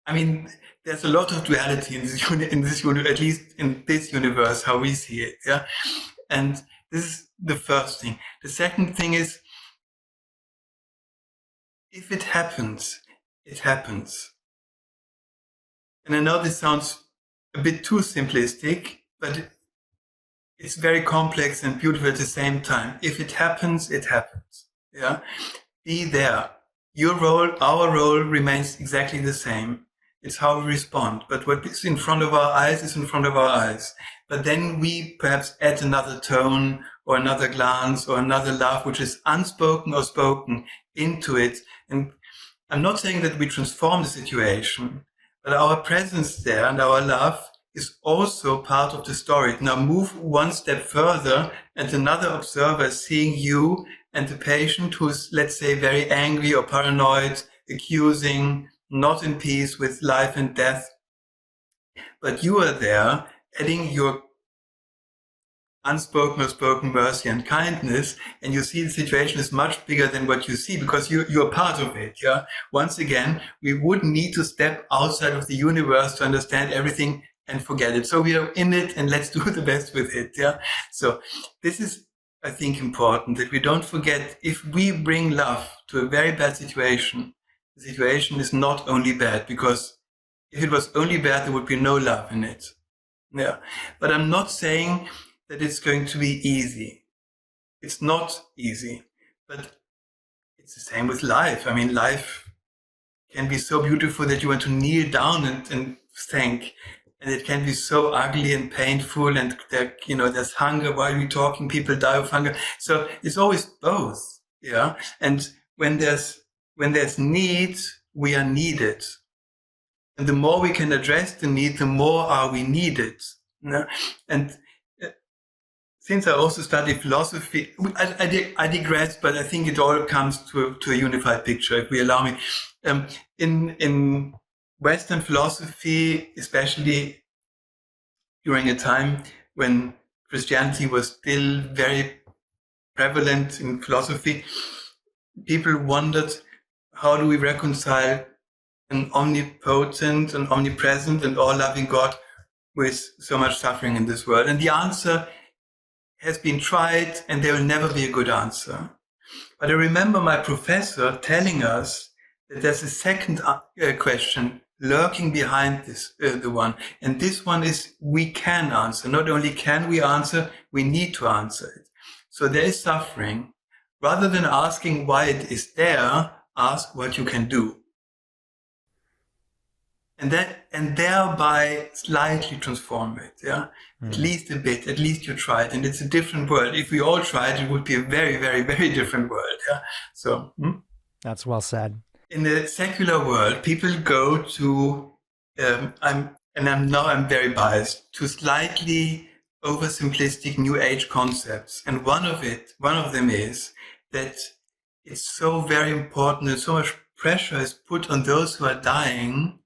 I mean, there's a lot of duality in this at least in this universe, how we see it. Yeah. And this is the first thing. The second thing is, if it happens, it happens. And I know this sounds a bit too simplistic, but it's very complex and beautiful at the same time. If it happens, it happens. Yeah. Be there. Your role, our role remains exactly the same. It's how we respond. But what is in front of our eyes is in front of our eyes. But then we perhaps add another tone or another glance or another laugh, which is unspoken or spoken, into it. And I'm not saying that we transform the situation, but our presence there and our love is also part of the story. Now move one step further, and another observer is seeing you and the patient who's, let's say, very angry or paranoid, accusing, not in peace with life and death. But you are there adding your unspoken or spoken mercy and kindness, and you see the situation is much bigger than what you see because you're part of it. Yeah. Once again, we wouldn't need to step outside of the universe to understand everything and forget it. So we are in it and let's do the best with it. Yeah. So this is, I think, important that we don't forget, if we bring love to a very bad situation, the situation is not only bad, because if it was only bad, there would be no love in it. Yeah. But I'm not saying that it's going to be easy. It's not easy, but it's the same with life. I mean, life can be so beautiful that you want to kneel down and thank. And it can be so ugly and painful, and there's hunger while we're talking, people die of hunger. So it's always both. Yeah. And when there's need, we are needed. And the more we can address the need, the more are we needed. Yeah? And since I also study philosophy, I digress, but I think it all comes to a unified picture, if we allow me. In Western philosophy, especially during a time when Christianity was still very prevalent in philosophy, people wondered, how do we reconcile an omnipotent and omnipresent and all-loving God with so much suffering in this world? And the answer has been tried, and there will never be a good answer. But I remember my professor telling us that there's a second question lurking behind this, the one. And this one is, we can answer. Not only can we answer, we need to answer it. So there is suffering. Rather than asking why it is there, ask what you can do. and thereby slightly transform it. Yeah, at least a bit. At least you tried, and it's a different world. If we all tried, it would be a very, very, very different world. Yeah. So that's well said. In the secular world, people go to I'm very biased, to slightly oversimplistic New Age concepts, and one of them is that it's so very important and so much pressure is put on those who are dying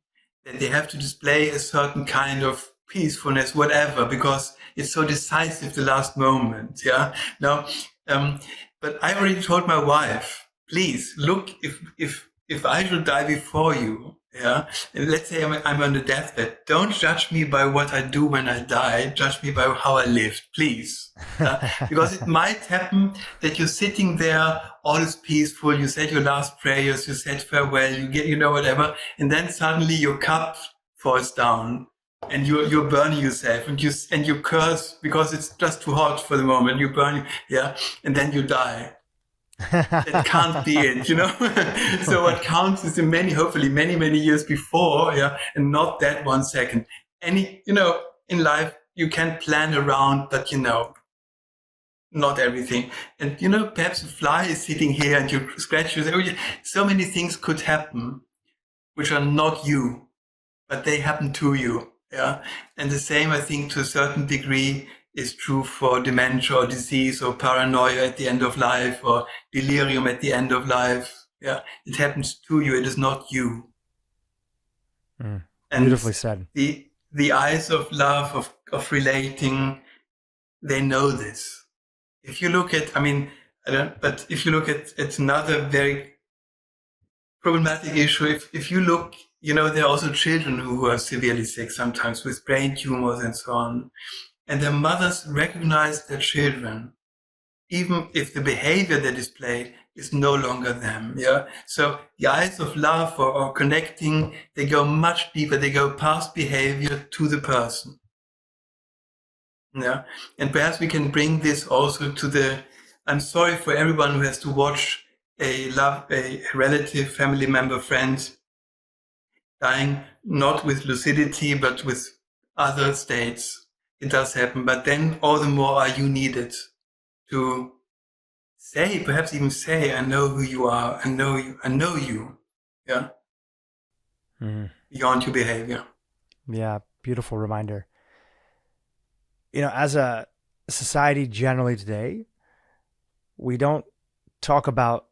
that they have to display a certain kind of peacefulness, whatever, because it's so decisive the last moment. Yeah. Now, but I already told my wife, please look, if I should die before you, yeah, and let's say I'm on the deathbed, don't judge me by what I do when I die. Judge me by how I lived, please. Because it might happen that you're sitting there, all is peaceful, you said your last prayers, you said farewell, whatever, and then suddenly your cup falls down and you're burning yourself and you curse because it's just too hot for the moment. You burn, yeah, and then you die. That can't be it, So what counts is hopefully many years before, yeah, and not that 1 second. In life you can plan around, but not everything. And perhaps a fly is sitting here and you scratch yourself. So many things could happen which are not you, but they happen to you. Yeah. And the same, I think, to a certain degree is true for dementia or disease or paranoia at the end of life or delirium at the end of life. Yeah, it happens to you. It is not you. And beautifully said. The eyes of love, of relating, they know this. If you look at, but if you look at another very problematic issue, if you look, there are also children who are severely sick sometimes with brain tumors and so on. And their mothers recognize their children, even if the behavior they display is no longer them. Yeah. So the eyes of love or connecting, they go much deeper. They go past behavior to the person. Yeah. And perhaps we can bring this also to I'm sorry for everyone who has to watch a relative, family member, friend dying, not with lucidity, but with other states. It does happen, but then all the more are you needed to perhaps even say, I know who you are, I know you, yeah, beyond your behavior. Yeah, beautiful reminder. As a society generally today, we don't talk about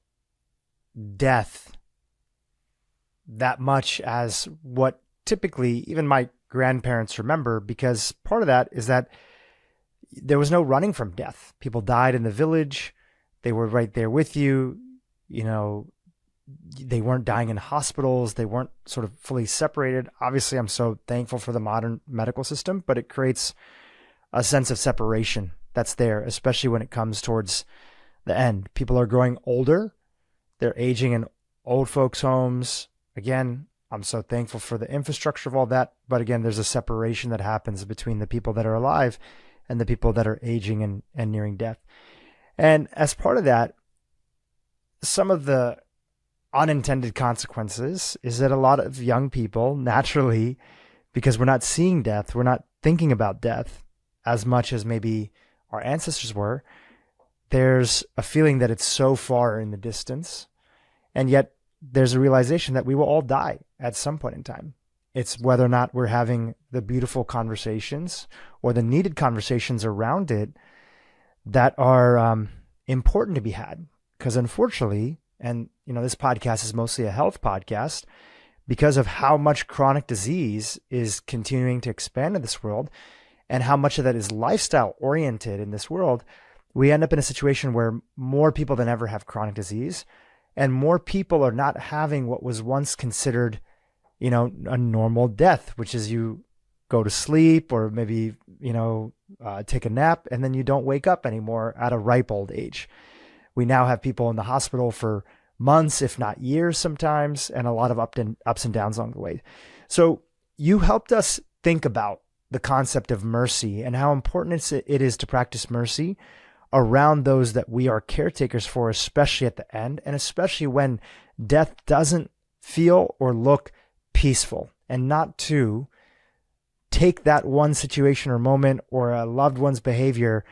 death that much as what typically even my grandparents remember, because part of that is that there was no running from death. People died in the village. They were right there with you. They weren't dying in hospitals. They weren't sort of fully separated. Obviously, I'm so thankful for the modern medical system, but it creates a sense of separation that's there, especially when it comes towards the end. People are growing older. They're aging in old folks' homes. Again, I'm so thankful for the infrastructure of all that. But again, there's a separation that happens between the people that are alive and the people that are aging and nearing death. And as part of that, some of the unintended consequences is that a lot of young people naturally, because we're not seeing death, we're not thinking about death as much as maybe our ancestors were, there's a feeling that it's so far in the distance. And yet there's a realization that we will all die at some point in time. It's whether or not we're having the beautiful conversations or the needed conversations around it that are important to be had. Because unfortunately, and this podcast is mostly a health podcast, because of how much chronic disease is continuing to expand in this world and how much of that is lifestyle oriented in this world, we end up in a situation where more people than ever have chronic disease, and more people are not having what was once considered, a normal death, which is you go to sleep or maybe, take a nap and then you don't wake up anymore at a ripe old age. We now have people in the hospital for months, if not years sometimes, and a lot of ups and downs along the way. So you helped us think about the concept of mercy and how important it is to practice mercy around those that we are caretakers for, especially at the end, and especially when death doesn't feel or look peaceful. and not to take that one situation or moment or a loved one's behavior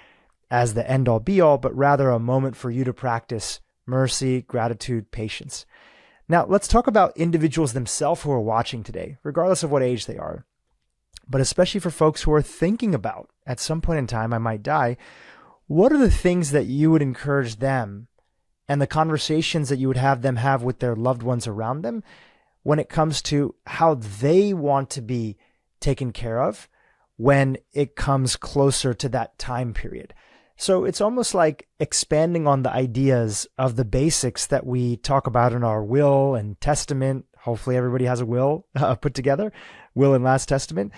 as the end all be all, but rather a moment for you to practice mercy, gratitude, patience. Now, let's talk about individuals themselves who are watching today, regardless of what age they are, but especially for folks who are thinking about, at some point in time, I might die. What are the things that you would encourage them and the conversations that you would have them have with their loved ones around them when it comes to how they want to be taken care of when it comes closer to that time period? So it's almost like expanding on the ideas of the basics that we talk about in our will and testament. Hopefully everybody has a will put together, will and last testament.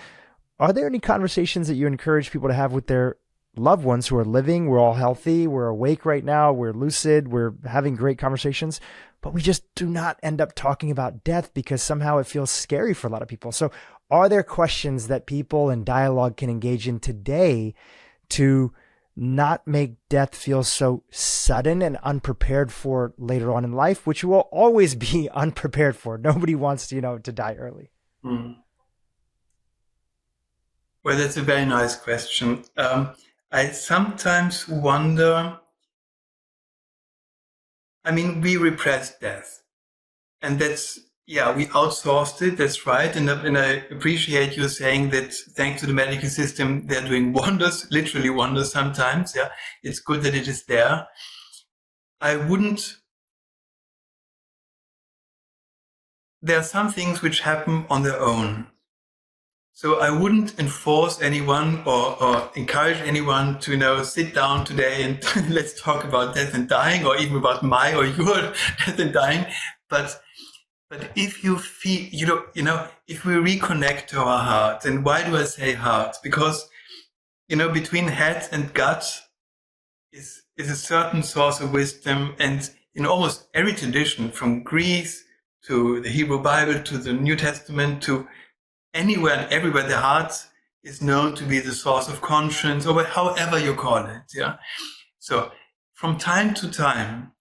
Are there any conversations that you encourage people to have with their loved ones who are living? We're all healthy. We're awake right now. We're lucid. We're having great conversations, but we just do not end up talking about death because somehow it feels scary for a lot of people. So are there questions that people in dialogue can engage in today to not make death feel so sudden and unprepared for later on in life, which will always be unprepared for? Nobody wants to, to die early. Well, that's a very nice question. I sometimes wonder, we repress death, and we outsourced it, that's right. And I appreciate you saying that thanks to the medical system, they're doing wonders, literally wonders sometimes. Yeah, it's good that it is there. There are some things which happen on their own. So I wouldn't enforce anyone or encourage anyone to, sit down today and let's talk about death and dying, or even about my or your death and dying. But if you feel, if we reconnect to our heart, and why do I say heart? Because, between head and gut is a certain source of wisdom. And in almost every tradition, from Greece to the Hebrew Bible to the New Testament to anywhere and everywhere, the heart is known to be the source of conscience, or however you call it. Yeah. So from time to time,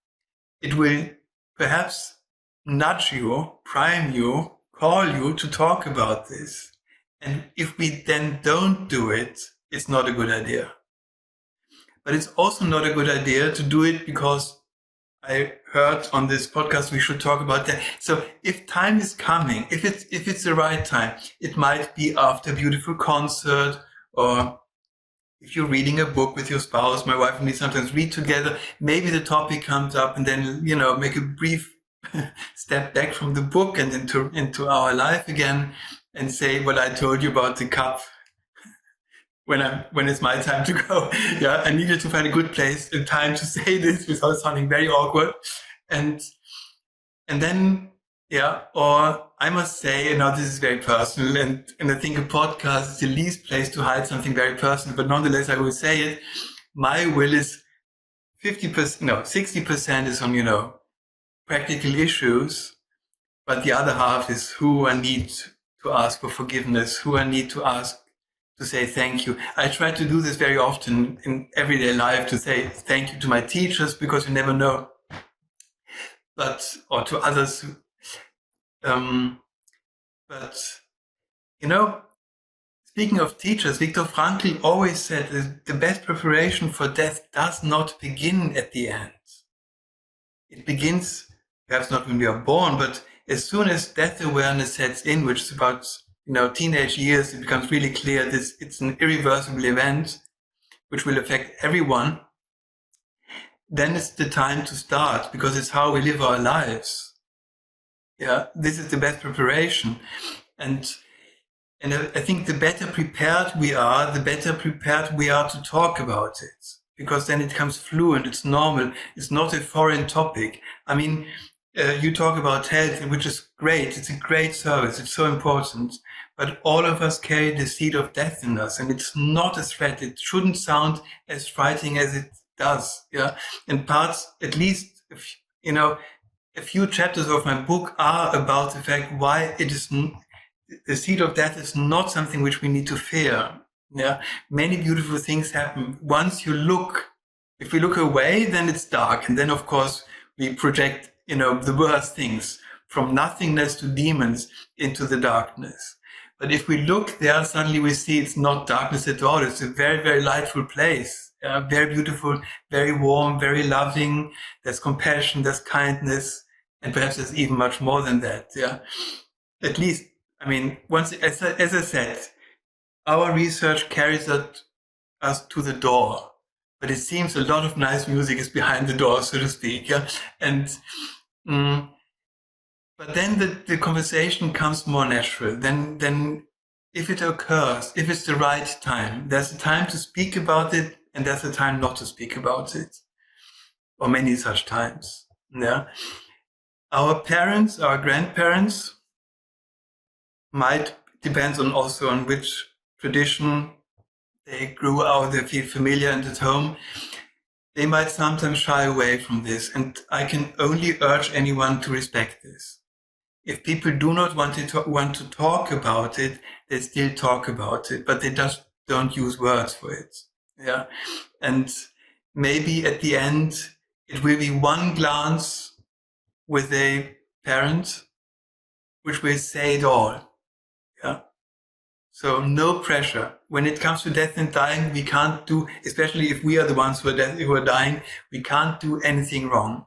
it will perhaps nudge you, prime you, call you to talk about this. And if we then don't do it, it's not a good idea. But it's also not a good idea to do it because I heard on this podcast we should talk about that. So if time is coming, if it's the right time, it might be after a beautiful concert, or if you're reading a book with your spouse. My wife and me sometimes read together. Maybe the topic comes up, and then make a brief step back from the book and into our life again, and say what I told you about the cup when it's my time to go. Yeah, I needed to find a good place and time to say this without sounding very awkward, and then or I must say, this is very personal, and I think a podcast is the least place to hide something very personal, but nonetheless I will say it. My will is 60% is on practical issues, but the other half is who I need to ask for forgiveness, who I need to ask to say thank you. I try to do this very often in everyday life, to say thank you to my teachers, because you never know, or to others. Speaking of teachers, Viktor Frankl always said that the best preparation for death does not begin at the end. It begins perhaps not when we are born, but as soon as death awareness sets in, which is about teenage years, it becomes really clear that it's an irreversible event which will affect everyone. Then it's the time to start, because it's how we live our lives. Yeah, this is the best preparation, and I think the better prepared we are, the better prepared we are to talk about it, because then it comes fluent, it's normal, it's not a foreign topic. You talk about health, which is great. It's a great service. It's so important. But all of us carry the seed of death in us, and it's not a threat. It shouldn't sound as frightening as it does. Yeah. And parts, at least, a few chapters of my book are about the fact why the seed of death is not something which we need to fear. Yeah. Many beautiful things happen. Once if we look away, then it's dark. And then, of course, we project the worst things. from nothingness to demons into the darkness. But if we look there, suddenly we see it's not darkness at all. It's a very, very lightful place. Very beautiful, very warm, very loving. There's compassion, there's kindness, and perhaps there's even much more than that. Yeah, at least, I mean, once, as I said, our research carries us to the door, but it seems a lot of nice music is behind the door, so to speak. Yeah, and but then the conversation comes more natural. Then if it occurs, if it's the right time, there's a time to speak about it, and there's a time not to speak about it, or many such times. Yeah, our parents, our grandparents, depends on also on which tradition they grew out, they feel familiar and at home. They might sometimes shy away from this, and I can only urge anyone to respect this. If people do not want to talk about it, they still talk about it, but they just don't use words for it. Yeah, and maybe at the end it will be one glance with a parent which will say it all. Yeah. So no pressure. When it comes to death and dying, we can't do, especially if we are the ones who are dying, we can't do anything wrong.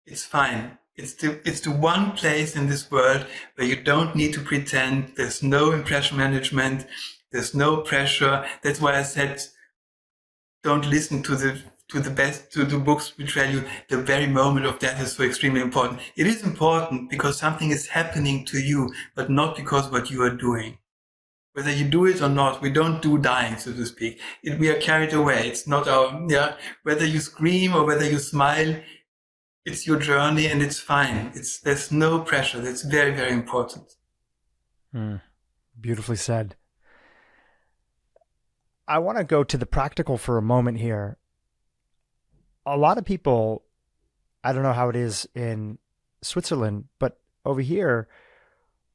It's fine. It's the one place in this world where you don't need to pretend. There's no impression management. There's no pressure. That's why I said, don't listen to the books which tell you the very moment of death is so extremely important. It is important because something is happening to you, but not because what you are doing. Whether you do it or not, we don't do dying, so to speak. We are carried away. It's not whether you scream or whether you smile, it's your journey and it's fine. There's no pressure. That's very, very important. Beautifully said. I want to go to the practical for a moment here. A lot of people, I don't know how it is in Switzerland, but over here,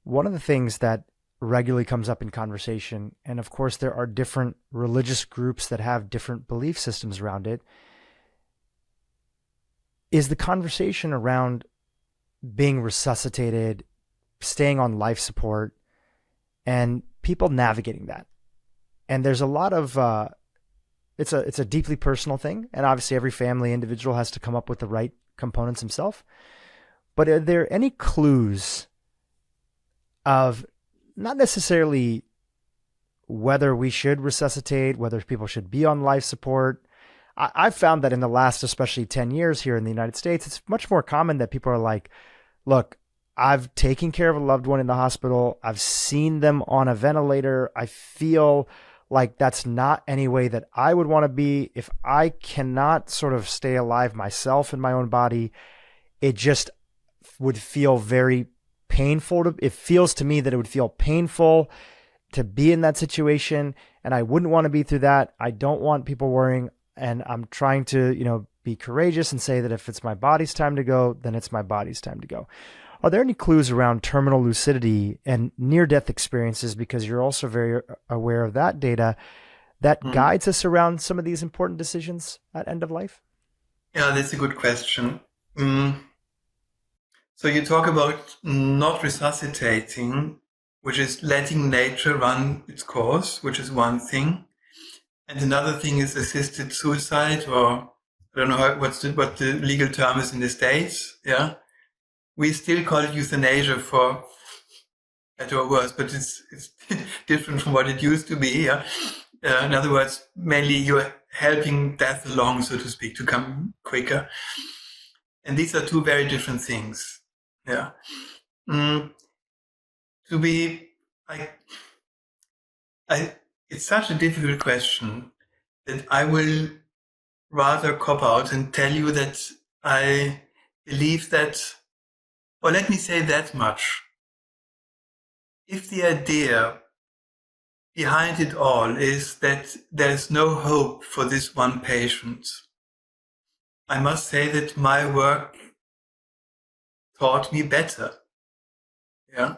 one of the things that regularly comes up in conversation, and of course there are different religious groups that have different belief systems around it, is the conversation around being resuscitated, staying on life support, and people navigating that. And there's a lot of, it's a deeply personal thing. And obviously every family individual has to come up with the right components himself. But are there any clues of not necessarily whether we should resuscitate, whether people should be on life support? I've found that in the last, especially 10 years here in the United States, it's much more common that people are like, look, I've taken care of a loved one in the hospital. I've seen them on a ventilator. I feel like that's not any way that I would want to be. If I cannot sort of stay alive myself in my own body, it just would feel very painful. It feels to me that it would feel painful to be in that situation, and I wouldn't want to be through that. I don't want people worrying, and I'm trying to, be courageous and say that if it's my body's time to go, then it's my body's time to go. Are there any clues around terminal lucidity and near-death experiences, because you're also very aware of that data, that guides us around some of these important decisions at end of life? Yeah, that's a good question. So you talk about not resuscitating, which is letting nature run its course, which is one thing. And another thing is assisted suicide, or I don't know what the legal term is in the States. Yeah. We still call it euthanasia for better or worse, but it's different from what it used to be. Yeah. In other words, mainly you're helping death along, so to speak, to come quicker. And these are two very different things. Yeah. It's such a difficult question that I will rather cop out and tell you that I believe that, or let me say that much. If the idea behind it all is that there's no hope for this one patient, I must say that my work taught me better. Yeah.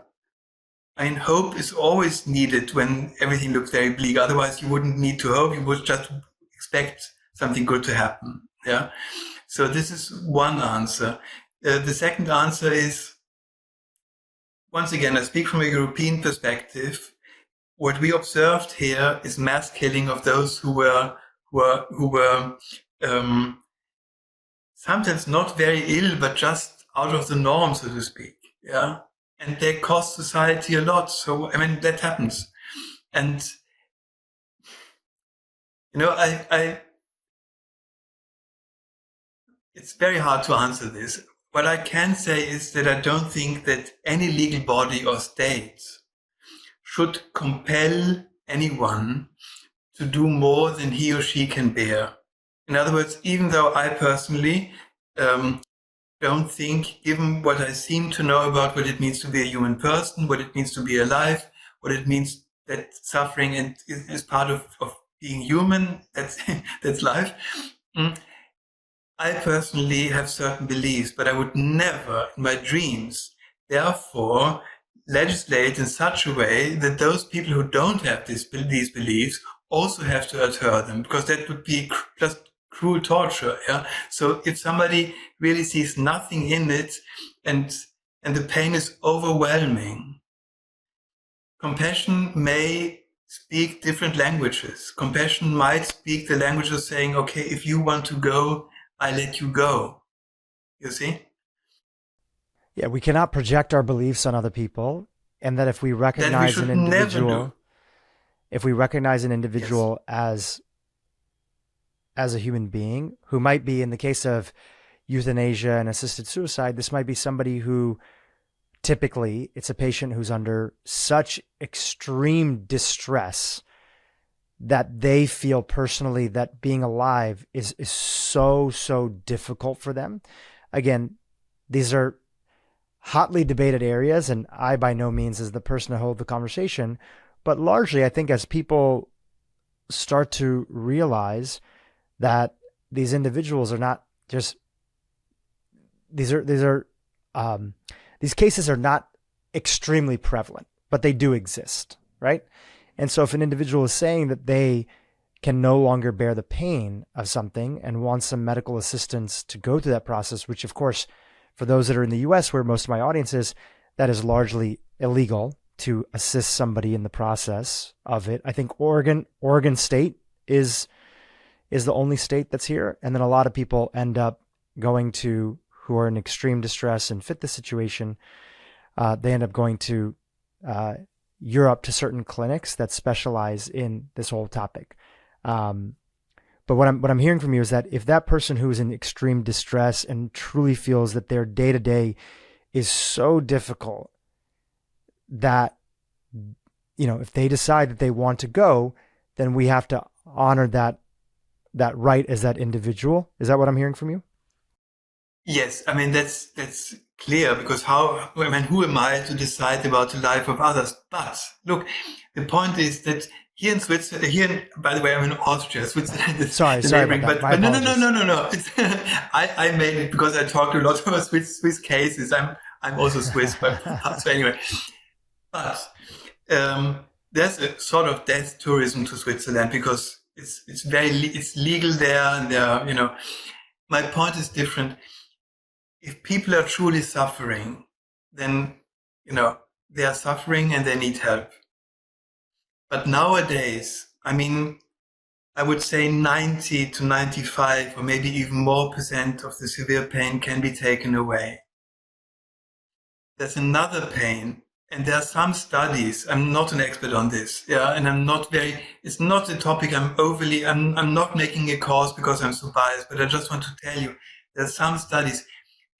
I mean, hope is always needed when everything looks very bleak. Otherwise, you wouldn't need to hope. You would just expect something good to happen. Yeah. So this is one answer. The second answer is once again, I speak from a European perspective. What we observed here is mass killing of those who were sometimes not very ill, but just out of the norm, so to speak. Yeah, and they cost society a lot. So I mean, that happens, and it's very hard to answer this. What I can say is that I don't think that any legal body or state should compel anyone to do more than he or she can bear. In other words, even though I personally don't think, given what I seem to know about what it means to be a human person, what it means to be alive, what it means that suffering is part of being human, that's life. I personally have certain beliefs, but I would never in my dreams, therefore, legislate in such a way that those people who don't have these beliefs also have to adhere them, because that would be just cruel torture. Yeah. So if somebody really sees nothing in it and the pain is overwhelming, compassion may speak different languages. Compassion might speak the language of saying, okay, if you want to go, I let you go. You see? Yeah, we cannot project our beliefs on other people, and that if we recognize an individual, as a human being who might be, in the case of euthanasia and assisted suicide, this might be somebody who typically it's a patient who's under such extreme distress that they feel personally that being alive is so difficult for them. Again, these are hotly debated areas, and I by no means is the person to hold the conversation, but largely I think as people start to realize that these individuals are not just these cases are not extremely prevalent, but they do exist, right? And so if an individual is saying that they can no longer bear the pain of something and wants some medical assistance to go through that process, which of course, for those that are in the US, where most of my audience is, that is largely illegal to assist somebody in the process of it. I think Oregon State is the only state that's here. And then a lot of people end up going to, who are in extreme distress and fit the situation, they end up going to Europe to certain clinics that specialize in this whole topic. But what I'm hearing from you is that if that person who is in extreme distress and truly feels that their day-to-day is so difficult that, if they decide that they want to go, then we have to honor that right as that individual. Is that what I'm hearing from you? Yes, I mean that's clear, because who am I to decide about the life of others? But look, the point is that here in Switzerland, by the way, I'm in Austria. Switzerland is sorry about that. But no. I made it because I talk a lot about Swiss cases. I'm also Swiss, but so anyway. But there's a sort of death tourism to Switzerland because it's legal there, and my point is different. If people are truly suffering, then, they are suffering and they need help. But nowadays, I would say 90 to 95 or maybe even more % of the severe pain can be taken away. There's another pain, and there are some studies. I'm not an expert on this, and it's not a topic I'm not making a cause because I'm so biased, but I just want to tell you, there are some studies.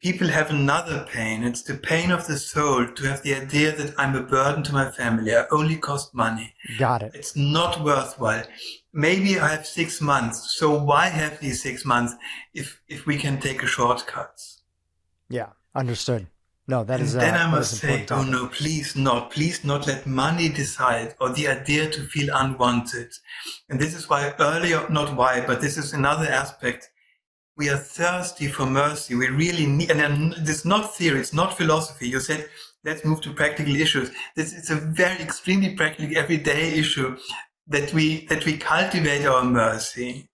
People have another pain. It's the pain of the soul, to have the idea that I'm a burden to my family. I only cost money. Got it. It's not worthwhile. Maybe I have 6 months. So why have these 6 months if we can take a shortcut? Yeah, understood. No, that is. Then I must say, oh no, please not let money decide, or the idea to feel unwanted. And this is why but this is another aspect. We are thirsty for mercy. We really need, and this is not theory, it's not philosophy. You said, let's move to practical issues. It's a very extremely practical everyday issue that we cultivate our mercy.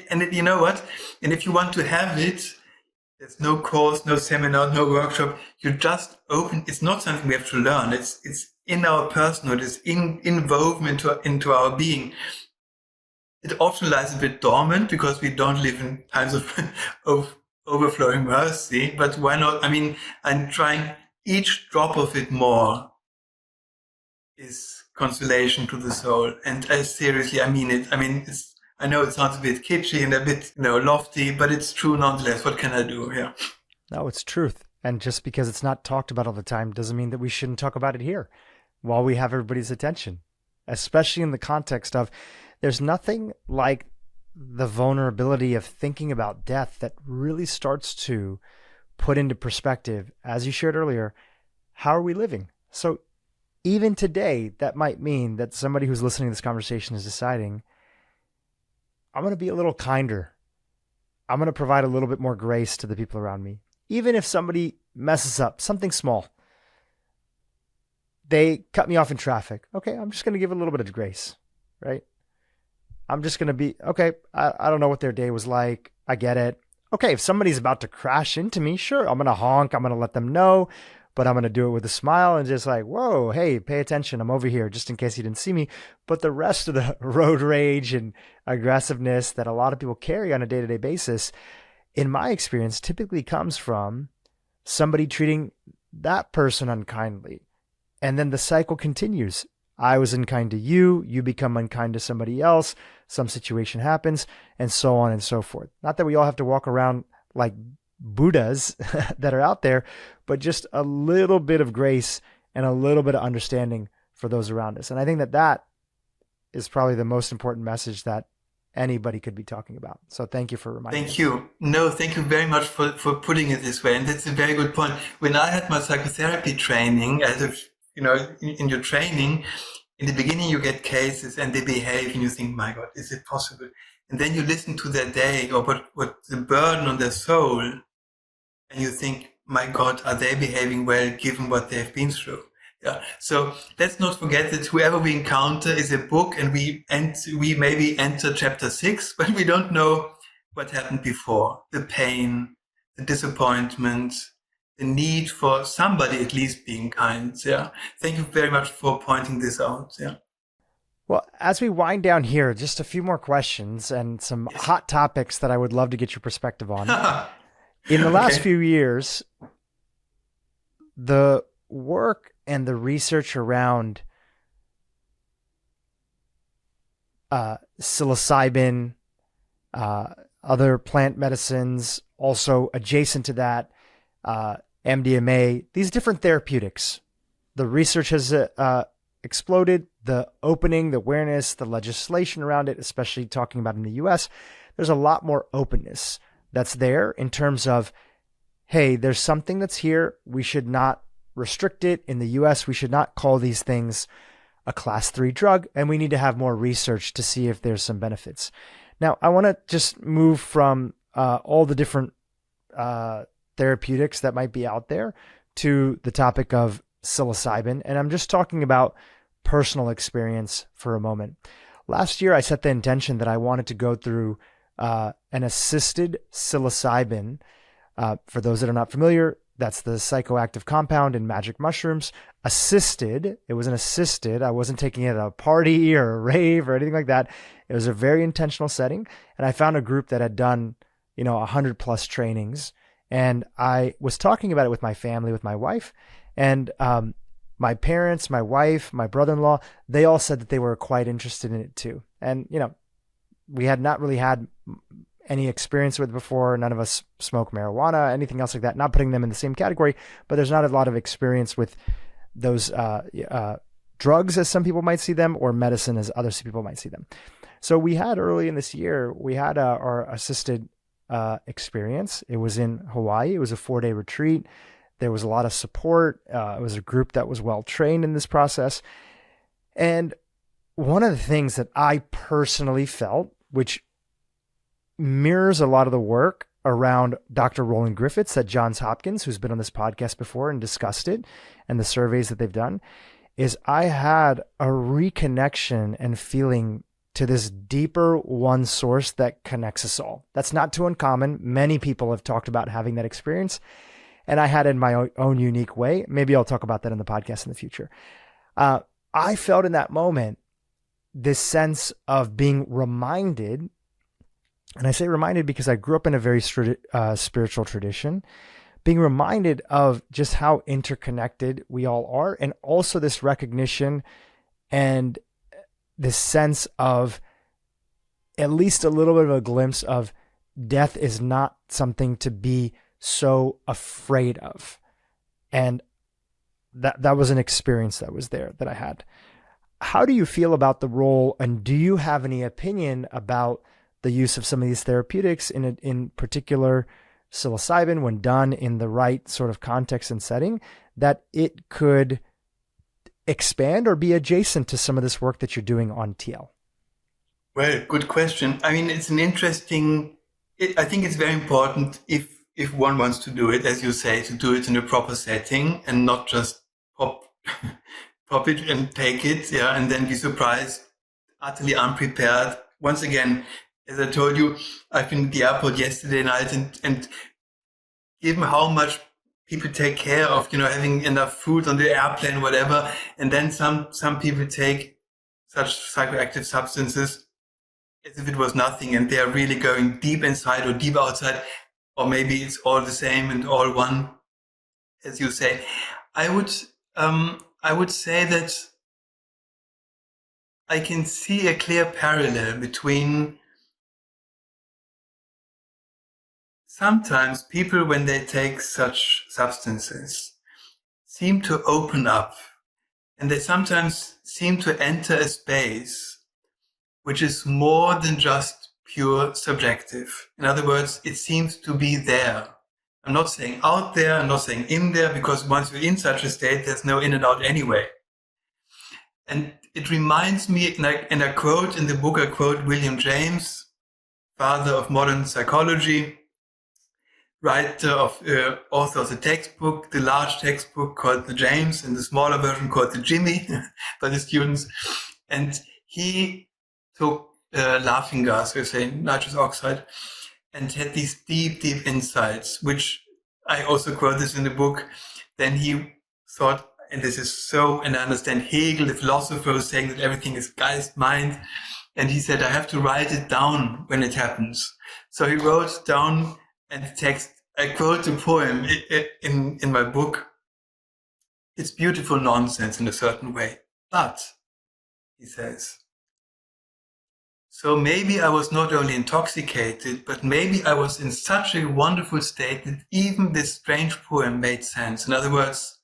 And you know what? And if you want to have it, There's no course, no seminar, no workshop. You just open. It's not something we have to learn. It's in our personhood. It's inwoven into our being. It often lies a bit dormant because we don't live in times of overflowing mercy. But why not? I mean, I'm trying each drop of it more is consolation to the soul. And seriously, I mean it. I mean, I know it sounds a bit kitschy and a bit, lofty, but it's true nonetheless. What can I do? Yeah. No, it's truth. And just because it's not talked about all the time doesn't mean that we shouldn't talk about it here while we have everybody's attention, especially in the context of there's nothing like the vulnerability of thinking about death that really starts to put into perspective, as you shared earlier, how are we living? So even today, that might mean that somebody who's listening to this conversation is deciding, I'm going to be a little kinder. I'm going to provide a little bit more grace to the people around me. Even if somebody messes up, something small, they cut me off in traffic. Okay, I'm just going to give a little bit of grace, right? I'm just going to be, okay, I don't know what their day was like. I get it. Okay, if somebody's about to crash into me, sure, I'm going to honk. I'm going to let them know, but I'm going to do it with a smile and just like, whoa, hey, pay attention. I'm over here just in case you didn't see me. But the rest of the road rage and aggressiveness that a lot of people carry on a day-to-day basis, in my experience, typically comes from somebody treating that person unkindly. And then the cycle continues. I was unkind to you, you become unkind to somebody else, some situation happens, and so on and so forth. Not that we all have to walk around like Buddhas that are out there, but just a little bit of grace and a little bit of understanding for those around us. And I think that is probably the most important message that anybody could be talking about. So thank you for reminding me. Thank you. No, thank you very much for putting it this way. And that's a very good point. When I had my psychotherapy training, in your training, in the beginning you get cases and they behave and you think, my God, is it possible? And then you listen to their day or what the burden on their soul, and you think, my God, are they behaving well given what they've been through? Yeah. So let's not forget that whoever we encounter is a book, and we maybe enter chapter 6, but we don't know what happened before. The pain, the disappointment, the need for somebody at least being kind. Yeah. Thank you very much for pointing this out. Yeah. Well, as we wind down here, just a few more questions and some hot topics that I would love to get your perspective on. In the last few years, the work and the research around psilocybin, other plant medicines, also adjacent to that, MDMA, these different therapeutics, the research has exploded, the opening, the awareness, the legislation around it, especially talking about in the US, there's a lot more openness that's there in terms of, hey, there's something that's here. We should not restrict it. In the US, we should not call these things a class 3 drug, and we need to have more research to see if there's some benefits. Now, I want to just move from all the different therapeutics that might be out there to the topic of psilocybin, and I'm just talking about personal experience for a moment. Last year, I set the intention that I wanted to go through an assisted psilocybin. For those that are not familiar, that's the psychoactive compound in magic mushrooms. Assisted. It was an assisted. I wasn't taking it at a party or a rave or anything like that. It was a very intentional setting. And I found a group that had done, 100 plus trainings. And I was talking about it with my family, with my wife, and my parents, my wife, my brother-in-law, they all said that they were quite interested in it too. And, we had not really had any experience with it before. None of us smoke marijuana, anything else like that. Not putting them in the same category, but there's not a lot of experience with those drugs as some people might see them, or medicine as other people might see them. So we had early in this year, we had our assisted experience. It was in Hawaii. It was a 4-day retreat. There was a lot of support. It was a group that was well trained in this process. And one of the things that I personally felt, which mirrors a lot of the work around Dr. Roland Griffiths at Johns Hopkins, who's been on this podcast before and discussed it, and the surveys that they've done, is I had a reconnection and feeling to this deeper one source that connects us all. That's not too uncommon. Many people have talked about having that experience, and I had it in my own unique way. Maybe I'll talk about that in the podcast in the future. I felt in that moment this sense of being reminded, and I say reminded because I grew up in a very spiritual tradition, being reminded of just how interconnected we all are, and also this recognition and this sense of at least a little bit of a glimpse of death is not something to be so afraid of. And that was an experience that was there that I had. How do you feel about the role, and do you have any opinion about the use of some of these therapeutics, in particular psilocybin, when done in the right sort of context and setting, that it could expand or be adjacent to some of this work that you're doing on TL? Well, good question. I mean, it's an interesting, I think it's very important if one wants to do it, as you say, to do it in a proper setting and not just pop it and take it, yeah, and then be surprised, utterly unprepared. Once again, as I told you, I've been at the airport yesterday night, and given how much people take care of, having enough food on the airplane, whatever, and then some people take such psychoactive substances as if it was nothing, and they are really going deep inside or deep outside, or maybe it's all the same and all one, as you say. I would say that I can see a clear parallel between sometimes people, when they take such substances, seem to open up, and they sometimes seem to enter a space which is more than just pure subjective. In other words, it seems to be there. I'm not saying out there, I'm not saying in there, because once you're in such a state, there's no in and out anyway. And it reminds me, and I quote in the book, I quote William James, father of modern psychology, writer of, author of the textbook, the large textbook called the James, and the smaller version called the Jimmy by the students. And he took laughing gas, we say nitrous oxide, and had these deep, deep insights, which I also quote this in the book. Then he thought, and this is so, and I understand Hegel, the philosopher, was saying that everything is Geist, mind. And he said, I have to write it down when it happens. So he wrote down and the text. I quote a poem in my book. It's beautiful nonsense in a certain way. But, he says, so maybe I was not only intoxicated, but maybe I was in such a wonderful state that even this strange poem made sense. In other words,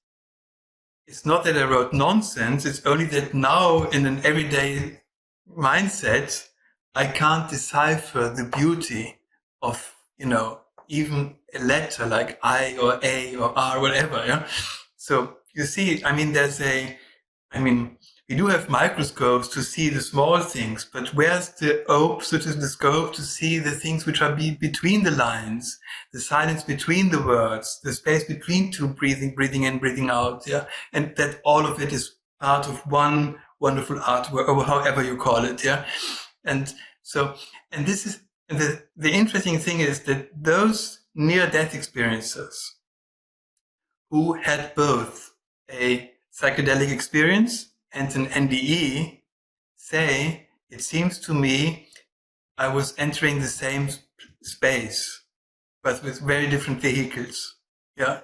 it's not that I wrote nonsense, it's only that now in an everyday mindset, I can't decipher the beauty of, even a letter like I or A or R, whatever. Yeah. So you see, we do have microscopes to see the small things, but where's the scope to see the things which are between the lines, the silence between the words, the space between two breathing in, breathing out, yeah, and that all of it is part of one wonderful artwork, or however you call it, yeah, and this is the interesting thing is that those near-death experiencers who had both a psychedelic experience and an NDE say, it seems to me I was entering the same space, but with very different vehicles. Yeah.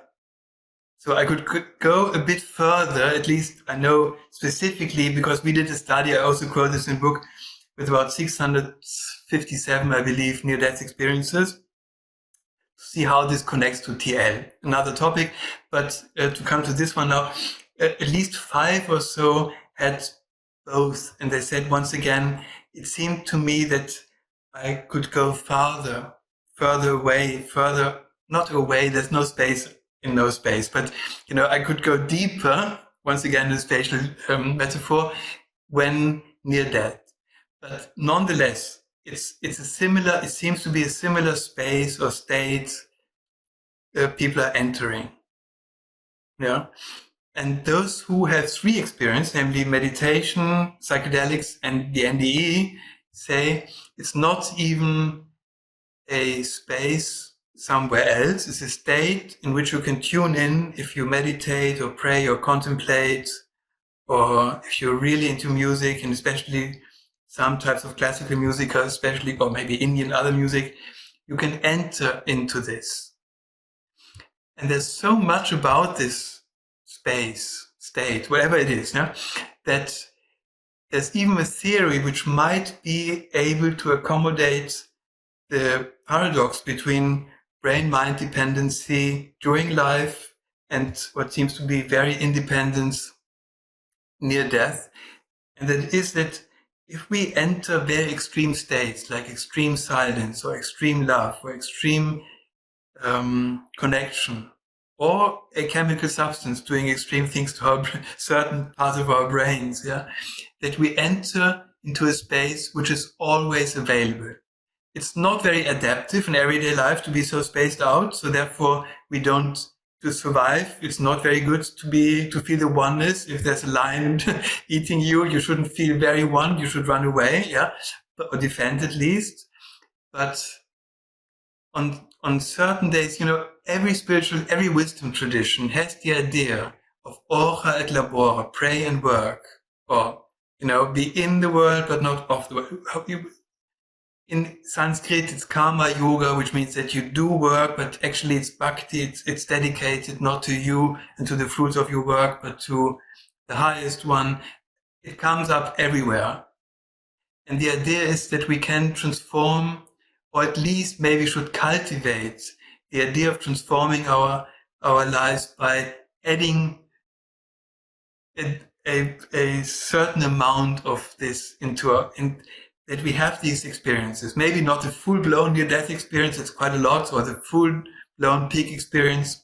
So I could go a bit further, at least I know specifically, because we did a study, I also quote this in the book, with about 657, I believe, near-death experiences, to see how this connects to TL. Another topic, but to come to this one now, at least 5 or so had both. And they said, once again, it seemed to me that I could go further away, not away, there's no space in no space, but, I could go deeper, once again, the spatial metaphor, when near death. But nonetheless, it seems to be a similar space or state people are entering. Yeah. And those who have 3 experience, namely meditation, psychedelics, and the NDE, say it's not even a space somewhere else. It's a state in which you can tune in if you meditate or pray or contemplate, or if you're really into music, and especially some types of classical music, especially, or maybe Indian other music, you can enter into this. And there's so much about this space, state, whatever it is, that there's even a theory which might be able to accommodate the paradox between brain-mind dependency during life and what seems to be very independence near death. And that is that if we enter very extreme states like extreme silence or extreme love or extreme connection, or a chemical substance doing extreme things to our certain parts of our brains, that we enter into a space which is always available. It's not very adaptive in everyday life to be so spaced out, so therefore we don't, to survive, it's not very good to feel the oneness. If there's a lion eating you, you shouldn't feel very one, you should run away, or defend at least. But on certain days, every wisdom tradition has the idea of ora et labora, pray and work, or, be in the world but not of the world. In Sanskrit, it's karma yoga, which means that you do work, but actually it's bhakti, it's dedicated not to you and to the fruits of your work, but to the highest one. It comes up everywhere. And the idea is that we can transform, or at least maybe should cultivate the idea of transforming our lives by adding a certain amount of this that we have these experiences. Maybe not the full-blown near-death experience, it's quite a lot, or the full-blown peak experience,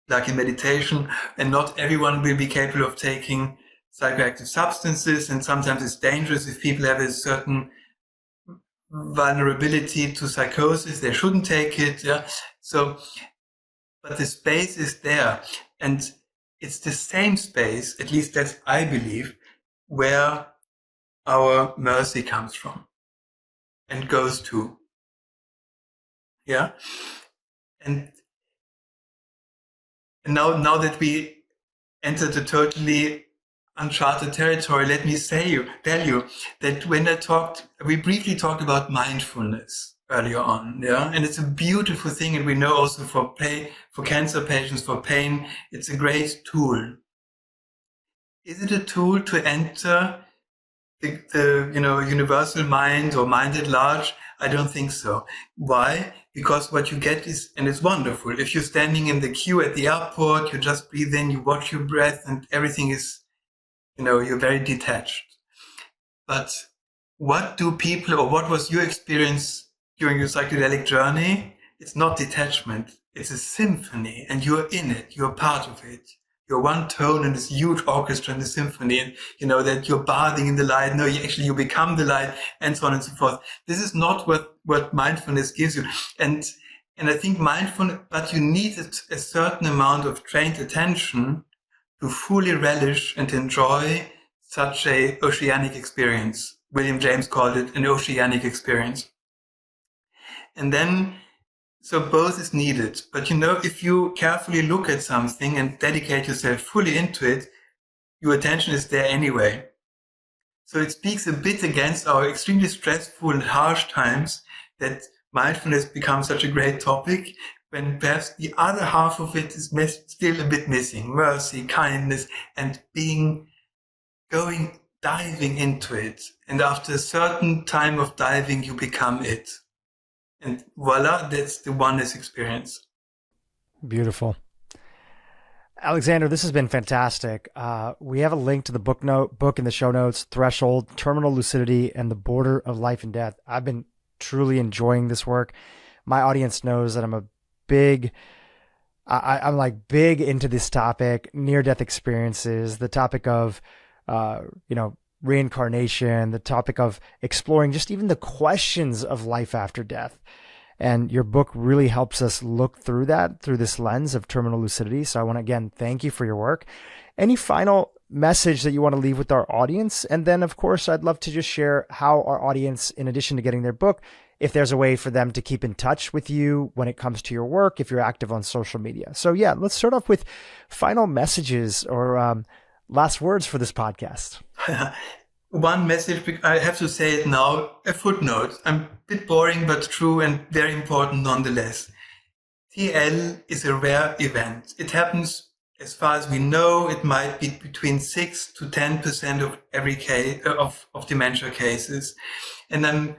like in meditation, and not everyone will be capable of taking psychoactive substances, and sometimes it's dangerous if people have a certain vulnerability to psychosis, they shouldn't take it, So, but the space is there, and it's the same space, at least that's I believe, where our mercy comes from and goes to. And now that we entered a totally uncharted territory, let me tell you that when we briefly talked about mindfulness earlier on, and it's a beautiful thing, and we know also for cancer patients, for pain, it's a great tool. Is it a tool to enter the universal mind or mind at large? I don't think so. Why? Because what you get is, and it's wonderful, if you're standing in the queue at the airport, you just breathe in, you watch your breath, and everything is, you're very detached. But what was your experience during your psychedelic journey? It's not detachment. It's a symphony, and you're in it. You're part of it. You're one tone in this huge orchestra in the symphony, and that you're bathing in the light. No, you become the light, and so on and so forth. This is not what mindfulness gives you. And I think mindfulness, but you need a certain amount of trained attention to fully relish and enjoy such a oceanic experience. William James called it an oceanic experience. And then, so both is needed. But if you carefully look at something and dedicate yourself fully into it, your attention is there anyway. So it speaks a bit against our extremely stressful and harsh times that mindfulness becomes such a great topic, when perhaps the other half of it is still a bit missing. Mercy, kindness, and diving into it. And after a certain time of diving, you become it. And voila, that's the oneness experience. Beautiful. Alexander, this has been fantastic. We have a link to the book in the show notes, Threshold, Terminal Lucidity, and the Border of Life and Death. I've been truly enjoying this work. My audience knows that I'm big into this topic, near-death experiences, the topic of, reincarnation, the topic of exploring just even the questions of life after death. And your book really helps us look through that, through this lens of terminal lucidity. So I want to, again, thank you for your work. any final message that you want to leave with our audience? And then, of course, I'd love to just share how our audience, in addition to getting their book, if there's a way for them to keep in touch with you when it comes to your work, if you're active on social media. So yeah, let's start off with final messages or last words for this podcast. One message, I have to say it now, a footnote. I'm a bit boring, but true and very important nonetheless. TL is a rare event. It happens, as far as we know, it might be between 6 to 10% of every case of dementia cases. And I'm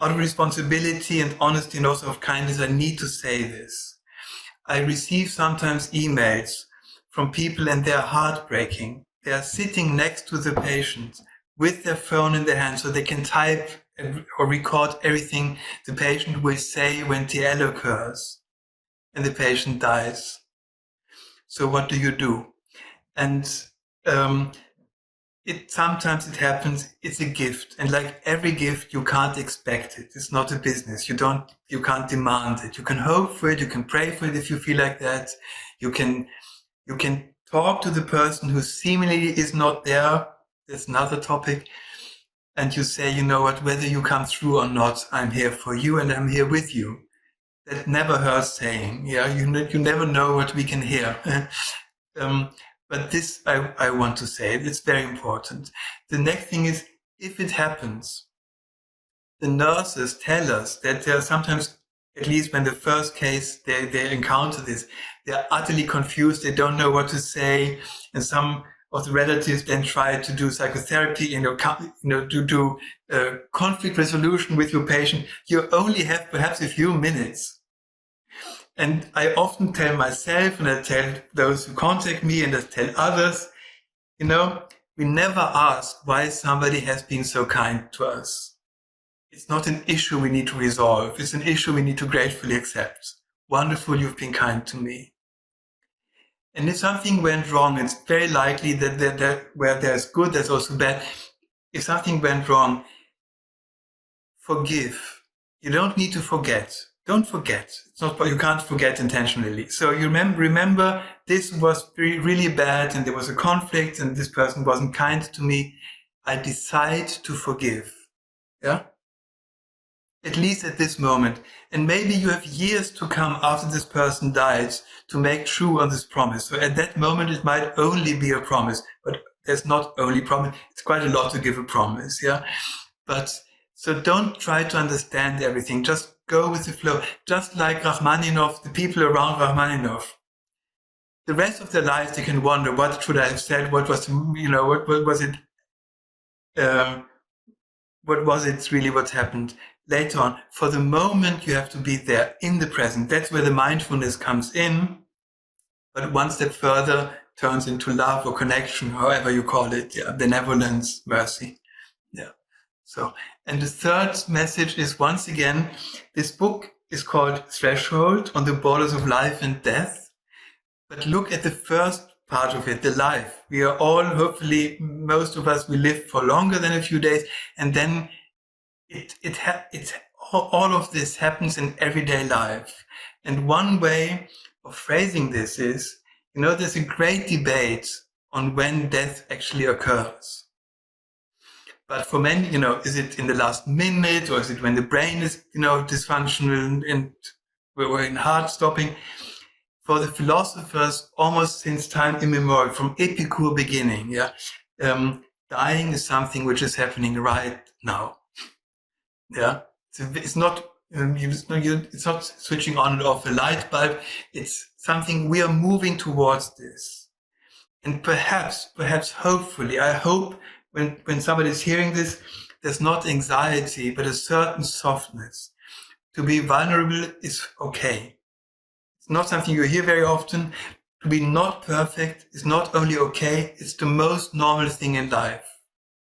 out of responsibility and honesty and also of kindness, I need to say this. I receive sometimes emails from people and they're heartbreaking. They are sitting next to the patient with their phone in their hand so they can type or record everything the patient will say when TL occurs and the patient dies. So what do? And sometimes it happens, it's a gift. And like every gift, you can't expect it. It's not a business. You can't demand it. You can hope for it. You can pray for it if you feel like that. You can talk to the person who seemingly is not there. There's another topic. And you say, you know what, whether you come through or not, I'm here for you and I'm here with you. That never hurts saying. Yeah, you never know what we can hear. But this, I want to say, it's very important. The next thing is, if it happens, the nurses tell us that there are sometimes, at least when the first case, they encounter this, they're utterly confused. They don't know what to say. And some of the relatives then try to do psychotherapy, to do conflict resolution with your patient. You only have perhaps a few minutes. And I often tell myself, and I tell those who contact me, and I tell others, we never ask why somebody has been so kind to us. It's not an issue we need to resolve. It's an issue we need to gratefully accept. Wonderful, you've been kind to me. And if something went wrong, it's very likely that where there's good, there's also bad. If something went wrong, forgive. You don't need to forget. Don't forget. It's not, you can't forget intentionally. So you remember this was really bad and there was a conflict and this person wasn't kind to me. I decide to forgive. Yeah? At least at this moment. And maybe you have years to come after this person dies to make true on this promise. So at that moment, it might only be a promise, but there's not only promise. It's quite a lot to give a promise. Yeah. But so don't try to understand everything. Just go with the flow. Just like Rachmaninoff, the people around Rachmaninoff. The rest of their lives, they can wonder, what should I have said? What was, what was it? What was it really what happened? Later on, for the moment, you have to be there in the present. That's where the mindfulness comes in. But one step further turns into love or connection, however you call it. Yeah, benevolence, mercy. Yeah. So, and the third message is, once again, this book is called Threshold, on the Borders of Life and Death. But look at the first part of it, the life. We are all, hopefully, most of us, we live for longer than a few days, and then all of this happens in everyday life. And one way of phrasing this is, there's a great debate on when death actually occurs. But for many, is it in the last minute, or is it when the brain is, dysfunctional and we're in heart stopping? For the philosophers, almost since time immemorial, from Epicure beginning, dying is something which is happening right now. Yeah, it's not switching on and off a light bulb. It's something we are moving towards this. And perhaps, hopefully, I hope when somebody is hearing this, there's not anxiety, but a certain softness. To be vulnerable is okay. It's not something you hear very often. To be not perfect is not only okay, it's the most normal thing in life.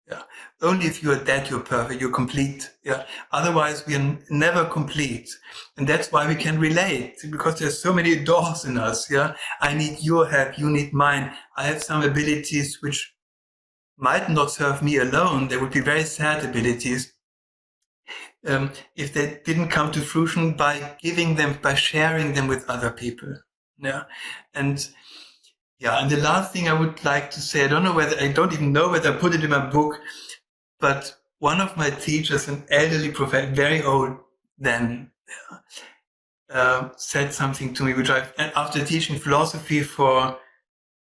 Yeah. Only if you are dead, you're perfect, you're complete. Yeah. Otherwise, we are never complete. And that's why we can relate, because there's so many doors in us. Yeah. I need your help. You need mine. I have some abilities which might not serve me alone. They would be very sad abilities. If they didn't come to fruition by sharing them with other people. Yeah. And Yeah, and the last thing I would like to say, I don't even know whether I put it in my book, but one of my teachers, an elderly professor, very old then, said something to me, which after teaching philosophy for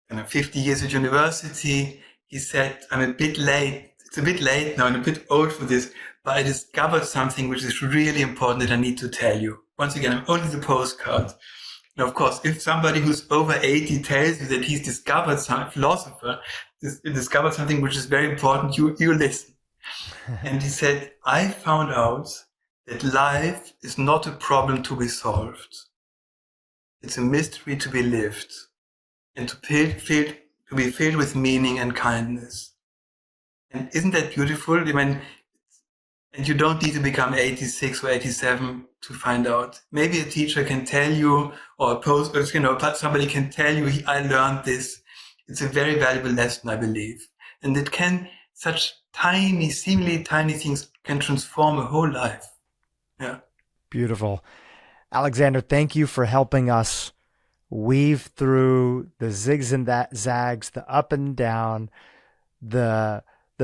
50 years at university, he said, I'm a bit late. It's a bit late now and a bit old for this, but I discovered something which is really important that I need to tell you. Once again, I'm only the postcard. And of course, if somebody who's over 80 tells you that he's discovered discovered something which is very important, you listen. And he said, I found out that life is not a problem to be solved. It's a mystery to be lived and to be filled with meaning and kindness. And isn't that beautiful? I mean, and you don't need to become 86 or 87 to find out. Maybe a teacher can tell you, or somebody can tell you, I learned this. It's a very valuable lesson, I believe. And such seemingly tiny things can transform a whole life. Yeah. Beautiful. Alexander, thank you for helping us weave through the zigs and zags, the up and down, the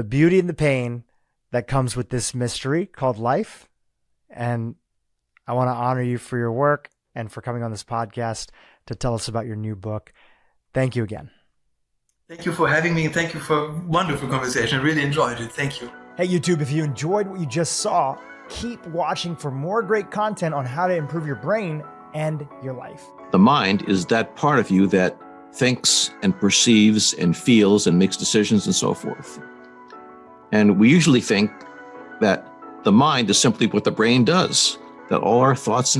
beauty and the pain that comes with this mystery called life. And I want to honor you for your work and for coming on this podcast to tell us about your new book. Thank you again. Thank you for having me, and thank you for a wonderful conversation. I really enjoyed it. Thank you. Hey, YouTube, if you enjoyed what you just saw, keep watching for more great content on how to improve your brain and your life. The mind is that part of you that thinks and perceives and feels and makes decisions and so forth. And we usually think that the mind is simply what the brain does, that all our thoughts and